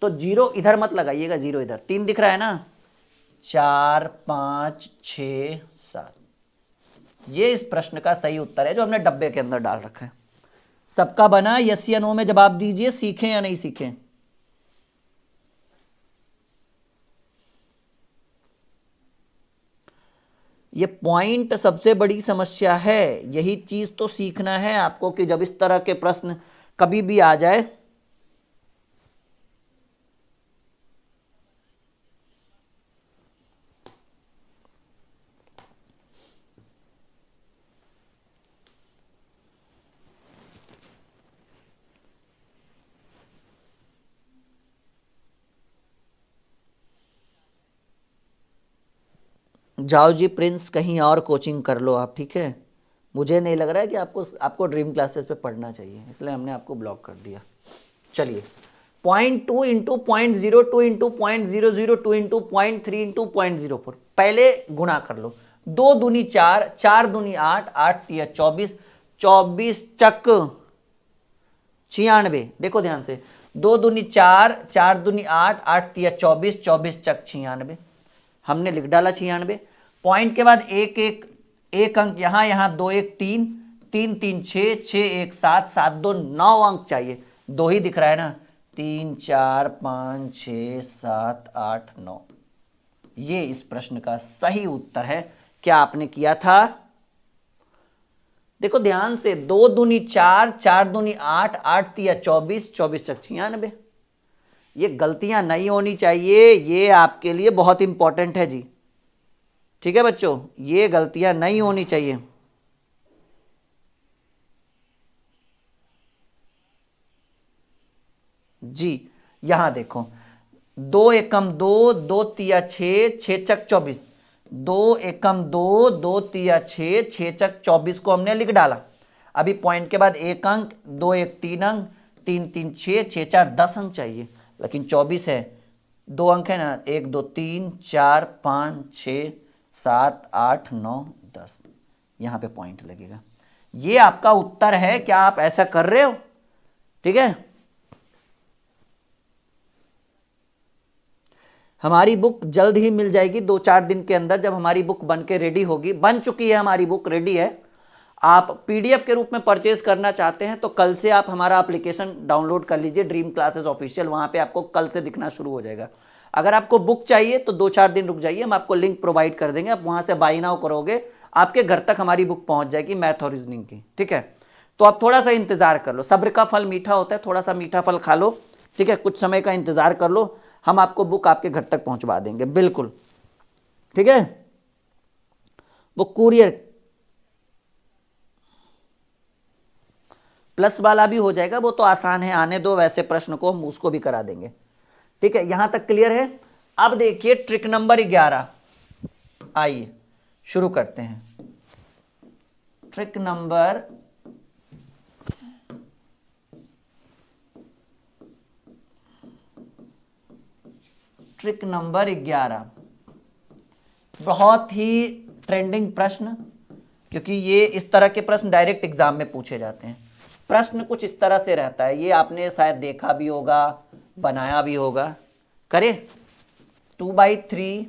तो 0 इधर मत लगाइएगा, 0 इधर, 3 दिख रहा है ना, 4 5 6 7। ये इस प्रश्न का सही उत्तर है जो हमने डब्बे के अंदर डाल रखा है। सबका बना? यस या नो में जवाब दीजिए, सीखें या नहीं सीखें। ये पॉइंट सबसे बड़ी समस्या है, यही चीज तो सीखना है आपको कि जब इस तरह के प्रश्न कभी भी आ जाए, जाओ जी प्रिंस, कहीं और कोचिंग कर लो आप, ठीक है। मुझे नहीं लग रहा है कि आपको ड्रीम क्लासेस पे पढ़ना चाहिए, इसलिए हमने आपको ब्लॉक कर दिया। चलिए, 0.2 इंटू 0.02 इंटू 0.002 इंटू 0.3 इंटू 0.04, पहले गुणा कर लो। 2 दूनी 4, 4 दूनी 8, 8 तिया 24, 24 चक 96। देखो ध्यान से, 2 दूनी 4, 4 दूनी 8, 8 तिया 24, 24 चक 96। हमने लिख डाला 96। पॉइंट के बाद एक अंक यहां, यहां 2 1 3, 3 3 6, 6 1 7, 7 2 9 अंक चाहिए, 2 ही दिख रहा है ना, 3 4 5 6 7 8 9। ये इस प्रश्न का सही उत्तर है। क्या आपने किया था? देखो ध्यान से, 2 दूनी 4, 4 दूनी 8, 8 तिया 24, 24 चक 96। ये गलतियां नहीं होनी चाहिए, ये आपके लिए बहुत इंपॉर्टेंट है जी, ठीक है बच्चों, ये गलतियां नहीं होनी चाहिए। जी यहां देखो, 2 एकम 2, 2 तिया 6, 6 चक 24, 2 एकम 2, 2 तिया 6, 6 चक 24 को हमने लिख डाला। अभी पॉइंट के बाद एक अंक, 2 1 3 अंक, 3 3 6, 6 4 10 अंक चाहिए, लेकिन 24 है, 2 अंक है ना, 1 2 3 4 5 6 7 8 9 10, यहां पे पॉइंट लगेगा। ये आपका उत्तर है। क्या आप ऐसा कर रहे हो? ठीक है, हमारी बुक जल्द ही मिल जाएगी, 2-4 दिन के अंदर, जब हमारी बुक बन के रेडी होगी। बन चुकी है हमारी बुक, रेडी है। आप पीडीएफ के रूप में परचेज करना चाहते हैं तो कल से आप हमारा एप्लीकेशन डाउनलोड कर लीजिए, ड्रीम क्लासेस ऑफिशियल, वहां पे आपको कल से दिखना शुरू हो जाएगा। अगर आपको बुक चाहिए तो 2-4 दिन रुक जाइए, हम आपको लिंक प्रोवाइड कर देंगे, आप वहां से बाई नाउ करोगे, आपके घर तक हमारी बुक पहुंच जाएगी, मैथ और रीजनिंग की, ठीक है। तो आप थोड़ा सा इंतजार कर लो, सब्र का फल मीठा होता है, थोड़ा सा मीठा फल खा लो, ठीक है, कुछ समय का इंतजार कर लो, हम आपको बुक आपके घर तक पहुंचवा देंगे, बिल्कुल, ठीक है। वो कुरियर प्लस वाला भी हो जाएगा, वो तो आसान है, आने दो, वैसे प्रश्न को हम उसको भी करा देंगे, ठीक है। यहां तक क्लियर है? अब देखिए ट्रिक नंबर 11, आइए शुरू करते हैं। ट्रिक नंबर 11, बहुत ही ट्रेंडिंग प्रश्न, क्योंकि ये इस तरह के प्रश्न डायरेक्ट एग्जाम में पूछे जाते हैं। प्रश्न कुछ इस तरह से रहता है, ये आपने शायद देखा भी होगा, बनाया भी होगा। करें 2/3,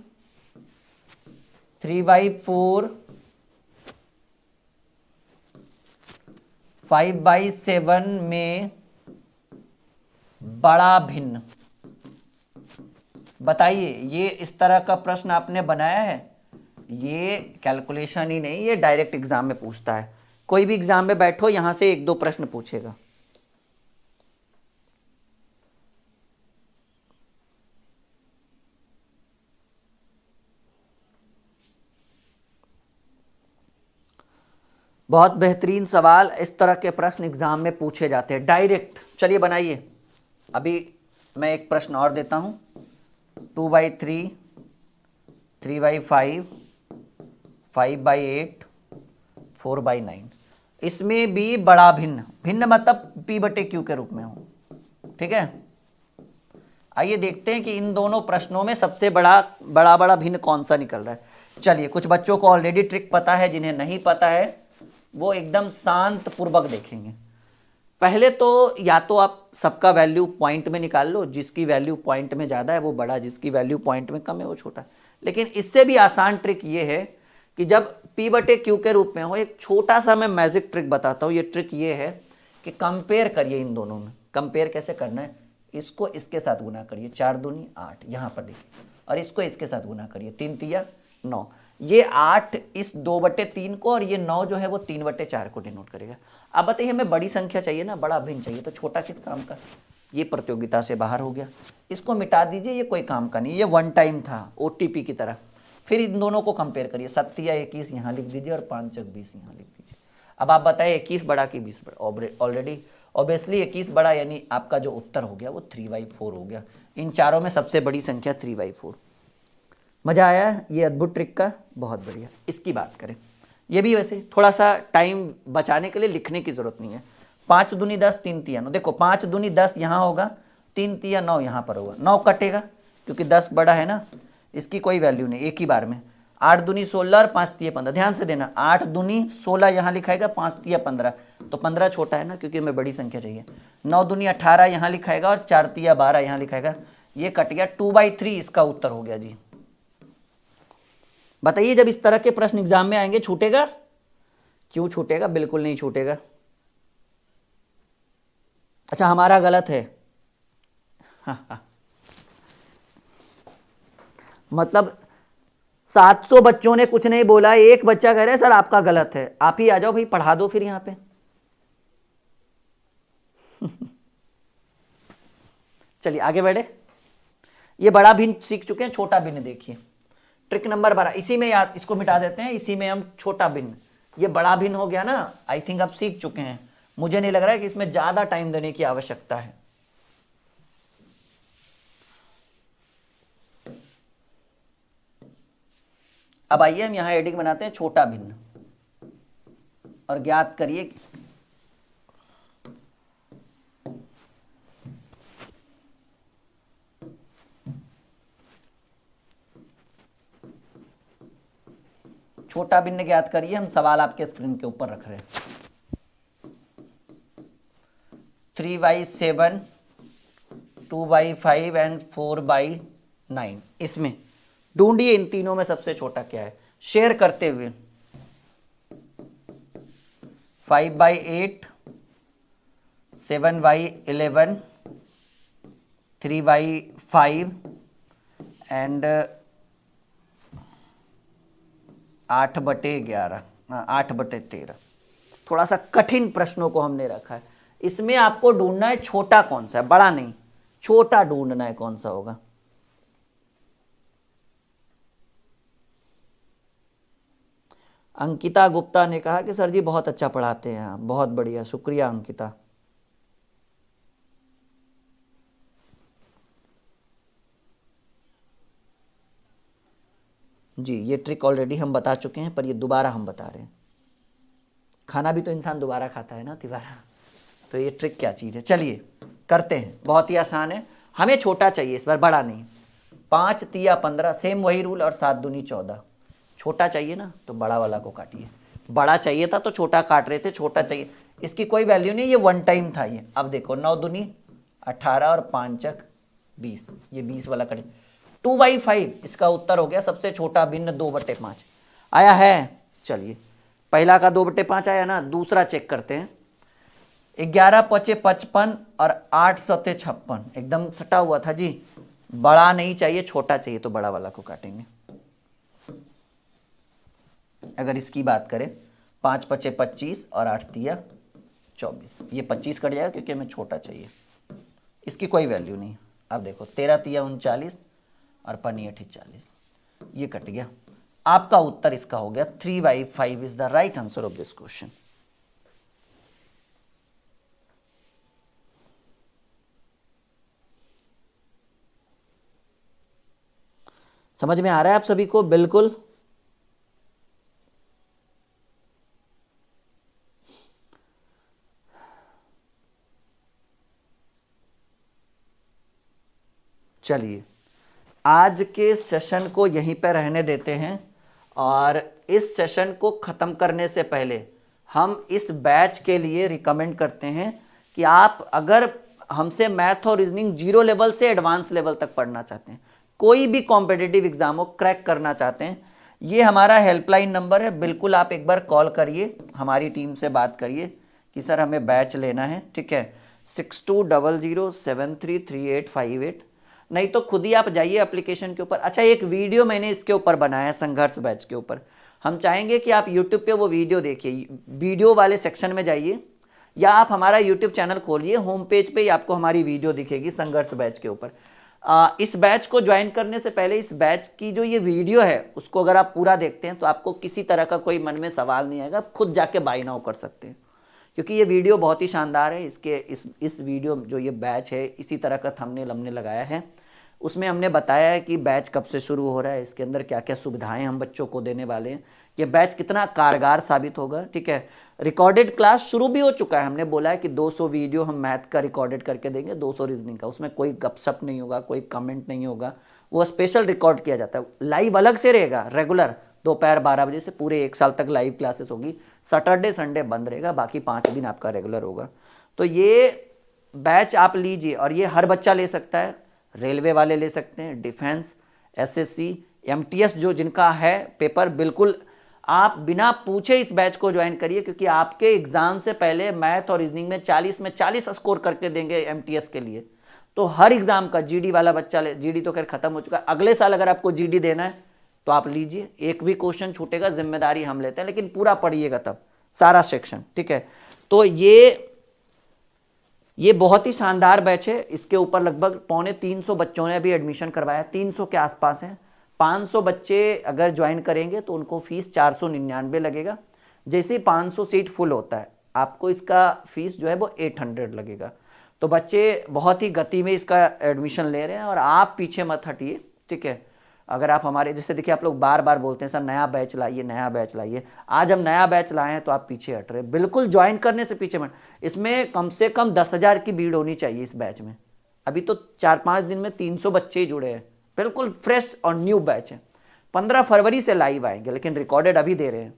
3/4, 5/7 में बड़ा भिन्न। बताइए, ये इस तरह का प्रश्न आपने बनाया है? ये कैलकुलेशन ही नहीं, ये डायरेक्ट एग्जाम में पूछता है। कोई भी एग्जाम में बैठो, यहां से 1-2 प्रश्न पूछेगा। बहुत बेहतरीन सवाल, इस तरह के प्रश्न एग्जाम में पूछे जाते हैं डायरेक्ट। चलिए बनाइए, अभी मैं एक प्रश्न और देता हूं। 2/3, 3/5, 5/8, 4/9, इसमें भी बड़ा भिन्न, भिन्न मतलब P/Q के रूप में हो, ठीक है। आइए देखते हैं कि इन दोनों प्रश्नों में सबसे बड़ा भिन्न कौन सा निकल रहा है। चलिए, कुछ बच्चों को ऑलरेडी ट्रिक पता है, जिन्हें नहीं पता है वो एकदम शांत पूर्वक देखेंगे। पहले तो या तो आप सबका वैल्यू पॉइंट में निकाल लो, जिसकी वैल्यू पॉइंट में ज़्यादा है वो बड़ा, जिसकी वैल्यू पॉइंट में कम है वो छोटा। लेकिन इससे भी आसान ट्रिक ये है कि जब P बटे Q के रूप में हो, एक छोटा सा मैं मैजिक ट्रिक बताता हूँ। ये ट्रिक ये है कि कंपेयर करिए इन दोनों में। कंपेयर कैसे करना है, इसको इसके साथ गुना करिए, 4 दूनी 8 यहाँ पर देखिए, और इसको इसके साथ गुना करिए, 3 तिया 9। ये 8 इस 2/3 को, और ये 9 जो है वो 3/4 को डिनोट करेगा। अब बताइए, हमें बड़ी संख्या चाहिए ना, बड़ा भिन्न चाहिए, तो छोटा किस काम का? ये प्रतियोगिता से बाहर हो गया, इसको मिटा दीजिए, ये कोई काम का नहीं, ये वन टाइम था, OTP की तरह। फिर इन दोनों को कंपेयर करिए, 7 या 21 यहाँ लिख दीजिए और 5 20 यहाँ लिख दीजिए। अब आप बताइए 21 बड़ा कि 20 बड़ा? ऑलरेडी ऑब्वियसली 21 बड़ा, यानी आपका जो उत्तर हो गया वो 3/4 हो गया। इन चारों में सबसे बड़ी संख्या 3/4। मज़ा आया ये अद्भुत ट्रिक का? बहुत बढ़िया। इसकी बात करें, ये भी वैसे थोड़ा सा टाइम बचाने के लिए लिखने की ज़रूरत नहीं है। 5 दूनी 10, 3 तिया 9। देखो 5 दूनी 10 यहाँ होगा, 3 तिया 9 यहाँ पर होगा, 9 कटेगा क्योंकि 10 बड़ा है ना, इसकी कोई वैल्यू नहीं, एक ही बार में। 8 दूनी 16 और 5 तिया 15। ध्यान से देना, 8 दूनी 16 यहाँ लिखाएगा, 5 तिया 15, तो 15 छोटा है ना, क्योंकि हमें बड़ी संख्या चाहिए। 9 दूनी 18 यहाँ लिखाएगा और 4 तिया 12 यहाँ लिखाएगा, ये कट गया। 2/3 इसका उत्तर हो गया जी। बताइए, जब इस तरह के प्रश्न एग्जाम में आएंगे छूटेगा? क्यों छूटेगा? बिल्कुल नहीं छूटेगा। अच्छा, हमारा गलत है। मतलब 700 बच्चों ने कुछ नहीं बोला, एक बच्चा कह रहा है सर आपका गलत है। आप ही आ जाओ भाई, पढ़ा दो फिर यहां पे। चलिए आगे बढ़े। ये बड़ा भिन्न सीख चुके हैं, छोटा भिन्न देखिए। ट्रिक नंबर 12, इसी में याद, इसको मिटा देते हैं, इसी में हम छोटा भिन्न, ये बड़ा भिन्न हो गया ना। आई थिंक आप सीख चुके हैं, मुझे नहीं लग रहा है कि इसमें ज्यादा टाइम देने की आवश्यकता है। अब आइए हम यहां हेडिंग बनाते हैं छोटा भिन्न, और ज्ञात करिए छोटा भिन्न ज्ञात करिए। हम सवाल आपके स्क्रीन के ऊपर रख रहे हैं। 3/7, 2/5 एंड 4/9, इसमें ढूंढिए इन तीनों में सबसे छोटा क्या है, शेयर करते हुए। 5/8, 7/11, 3/5 एंड 8/11, 8/13। थोड़ा सा कठिन प्रश्नों को हमने रखा है। इसमें आपको ढूंढना है छोटा कौन सा है, बड़ा नहीं, छोटा ढूंढना है कौन सा होगा। अंकिता गुप्ता ने कहा कि सर जी बहुत अच्छा पढ़ाते हैं आप, बहुत बढ़िया, शुक्रिया अंकिता। जी, ये ट्रिक ऑलरेडी हम बता चुके हैं, पर ये दोबारा हम बता रहे हैं। खाना भी तो इंसान दोबारा खाता है ना तिवारा, तो ये ट्रिक क्या चीज़ है। चलिए करते हैं, बहुत ही आसान है। हमें छोटा चाहिए इस बार, बड़ा नहीं। 5 तिया 15, सेम वही रूल, और 7 दूनी 14। छोटा चाहिए ना, तो बड़ा वाला को काटिए। बड़ा चाहिए था तो छोटा काट रहे थे, छोटा चाहिए, इसकी कोई वैल्यू नहीं, ये वन टाइम था ये। अब देखो 9 दूनी 18 और 5 20, ये 20 वाला कट। 2/5 इसका उत्तर हो गया। सबसे छोटा भिन्न 2/5 आया है। चलिए, पहला का 2/5 आया ना, दूसरा चेक करते हैं। 11 5 55 और 8 7 56, एकदम सटा हुआ था जी। बड़ा नहीं चाहिए, छोटा चाहिए, तो बड़ा वाला को काटेंगे। अगर इसकी बात करें, 5 5 25 और 8 तिया 24, ये 25 कट जाएगा क्योंकि हमें छोटा चाहिए, इसकी कोई वैल्यू नहीं। अब देखो 13 तिया 39 और 5 8 40, ये कट गया। आपका उत्तर इसका हो गया 3/5 is the right answer of this question. समझ में आ रहा है आप सभी को? बिल्कुल। चलिए आज के सेशन को यहीं पर रहने देते हैं, और इस सेशन को ख़त्म करने से पहले हम इस बैच के लिए रिकमेंड करते हैं कि आप अगर हमसे मैथ और रीजनिंग 0 लेवल से एडवांस लेवल तक पढ़ना चाहते हैं, कोई भी कॉम्पिटिटिव एग्जाम हो क्रैक करना चाहते हैं, ये हमारा हेल्पलाइन नंबर है, बिल्कुल आप एक बार कॉल करिए, हमारी टीम से बात करिए कि सर हमें बैच लेना है, ठीक है। 6200733858, नहीं तो खुद ही आप जाइए एप्लीकेशन के ऊपर। अच्छा, एक वीडियो मैंने इसके ऊपर बनाया है, संघर्ष बैच के ऊपर। हम चाहेंगे कि आप यूट्यूब पे वो वीडियो देखिए, वीडियो वाले सेक्शन में जाइए, या आप हमारा यूट्यूब चैनल खोलिए, होम पेज पे ही आपको हमारी वीडियो दिखेगी संघर्ष बैच के ऊपर। इस बैच को ज्वाइन करने से पहले इस बैच की जो ये वीडियो है उसको अगर आप पूरा देखते हैं तो आपको किसी तरह का कोई मन में सवाल नहीं आएगा, आप खुद जाके बाय नाउ कर सकते हैं, क्योंकि ये वीडियो बहुत ही शानदार है। इस वीडियो जो ये बैच है, इसी तरह का थंबनेल हमने लगाया है, उसमें हमने बताया है कि बैच कब से शुरू हो रहा है, इसके अंदर क्या क्या सुविधाएं हम बच्चों को देने वाले हैं, ये बैच कितना कारगर साबित होगा, ठीक है। रिकॉर्डेड क्लास शुरू भी हो चुका है, हमने बोला है कि 200 वीडियो हम मैथ का रिकॉर्डेड करके देंगे, 200 रीजनिंग का, उसमें कोई गपशप नहीं होगा, कोई कमेंट नहीं होगा, वो स्पेशल रिकॉर्ड किया जाता है। लाइव अलग से रहेगा, रेगुलर दोपहर 12 बजे से पूरे 1 साल तक लाइव क्लासेस होगी, सैटरडे संडे बंद रहेगा, बाकी 5 दिन आपका रेगुलर होगा। तो ये बैच आप लीजिए, और ये हर बच्चा ले सकता है, रेलवे वाले ले सकते हैं, डिफेंस, एसएससी, एमटीएस जो जिनका है पेपर, बिल्कुल आप बिना पूछे इस बैच को ज्वाइन करिए, क्योंकि आपके एग्जाम से पहले मैथ और रीजनिंग में 40 में 40 स्कोर करके देंगे एमटीएस के लिए। तो हर एग्जाम का जीडी वाला बच्चा ले, जीडी तो खैर खत्म हो चुका है, अगले साल अगर आपको जीडी देना है तो आप लीजिए, एक भी क्वेश्चन छूटेगा जिम्मेदारी हम लेते हैं, लेकिन पूरा पढ़िएगा तब सारा सेक्शन, ठीक है। तो ये बहुत ही शानदार बैच है, इसके ऊपर लगभग 250 बच्चों ने अभी एडमिशन करवाया, 300 के आसपास हैं। 500 बच्चे अगर ज्वाइन करेंगे तो उनको फीस 499 लगेगा। जैसे ही 500 सीट फुल होता है आपको इसका फीस जो है वो 800 लगेगा। तो बच्चे बहुत ही गति में इसका एडमिशन ले रहे हैं, और आप पीछे मत हटिए, ठीक है। अगर आप हमारे, जैसे देखिए आप लोग बार बार बोलते हैं सर नया बैच लाइए, नया बैच लाइए, आज हम नया बैच लाए हैं तो आप पीछे हट रहे, बिल्कुल ज्वाइन करने से पीछे मत। इसमें कम से कम 10,000 की भीड़ होनी चाहिए इस बैच में। अभी तो 4-5 दिन में 300 बच्चे ही जुड़े हैं, बिल्कुल फ्रेश और न्यू बैच है। 15 फरवरी से लाइव आएंगे, लेकिन रिकॉर्डेड अभी दे रहे हैं,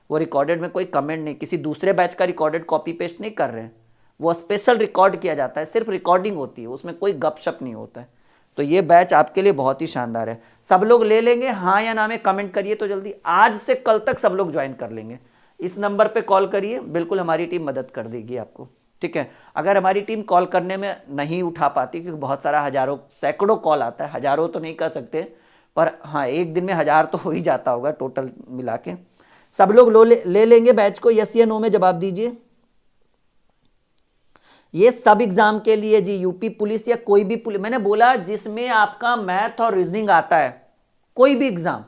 वो रिकॉर्डेड में कोई कमेंट नहीं, किसी दूसरे बैच का रिकॉर्डेड कॉपी पेस्ट नहीं कर रहे हैं, वो स्पेशल रिकॉर्ड किया जाता है, सिर्फ रिकॉर्डिंग होती है, उसमें कोई गपशप नहीं होता है। तो ये बैच आपके लिए बहुत ही शानदार है। सब लोग ले लेंगे, हाँ या ना में कमेंट करिए तो जल्दी, आज से कल तक सब लोग ज्वाइन कर लेंगे। इस नंबर पे कॉल करिए, बिल्कुल हमारी टीम मदद कर देगी आपको, ठीक है। अगर हमारी टीम कॉल करने में नहीं उठा पाती, क्योंकि बहुत सारा हजारों सैकड़ों कॉल आता है, हजारों तो नहीं कर सकते, पर हाँ एक दिन में 1000 तो हो ही जाता होगा टोटल मिला के। सब लोग ले लेंगे बैच को, यस या नो में जवाब दीजिए। ये सब एग्जाम के लिए जी, यूपी पुलिस या कोई भी पुलिस, मैंने बोला जिसमें आपका मैथ और रीजनिंग आता है, कोई भी एग्जाम,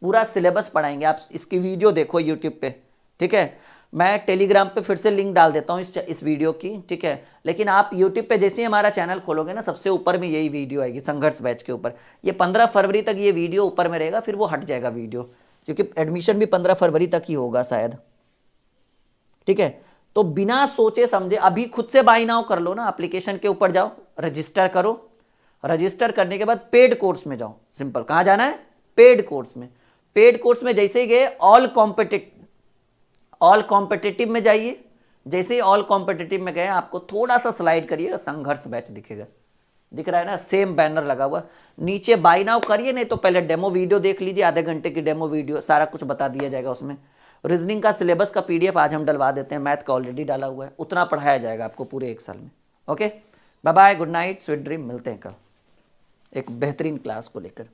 पूरा सिलेबस पढ़ाएंगे। आप इसकी वीडियो देखो यूट्यूब पे, ठीक है। मैं टेलीग्राम पे फिर से लिंक डाल देता हूँ इस वीडियो की, ठीक है। लेकिन आप यूट्यूब पे जैसे ही हमारा चैनल खोलोगे ना, सबसे ऊपर में यही वीडियो आएगी संघर्ष बैच के ऊपर। ये 15 फरवरी तक ये वीडियो ऊपर में रहेगा, फिर वो हट जाएगा वीडियो, क्योंकि एडमिशन भी 15 फरवरी तक ही होगा शायद, ठीक है। तो बिना सोचे समझे अभी खुद से बाय नाउ कर लो ना, एप्लीकेशन के ऊपर जाओ, रजिस्टर करो, रजिस्टर करने के बाद पेड कोर्स में जाओ। सिंपल, कहां जाना है? पेड कोर्स में। पेड कोर्स में जैसे ही गए ऑल कॉम्पिटिटिव में जाइए। जैसे ही ऑल कॉम्पिटिटिव में गए आपको थोड़ा सा स्लाइड करिएगा, संघर्ष बैच दिखेगा, दिख रहा है ना, सेम बैनर लगा हुआ। नीचे बाय नाउ करिए, नहीं तो पहले डेमो वीडियो देख लीजिए, आधे घंटे की डेमो वीडियो, सारा कुछ बता दिया जाएगा उसमें। रीजनिंग का सिलेबस का पीडीएफ आज हम डलवा देते हैं, मैथ का ऑलरेडी डाला हुआ है, उतना पढ़ाया जाएगा आपको पूरे 1 साल में। Okay, bye bye, good night, sweet dream, मिलते हैं कल एक बेहतरीन क्लास को लेकर।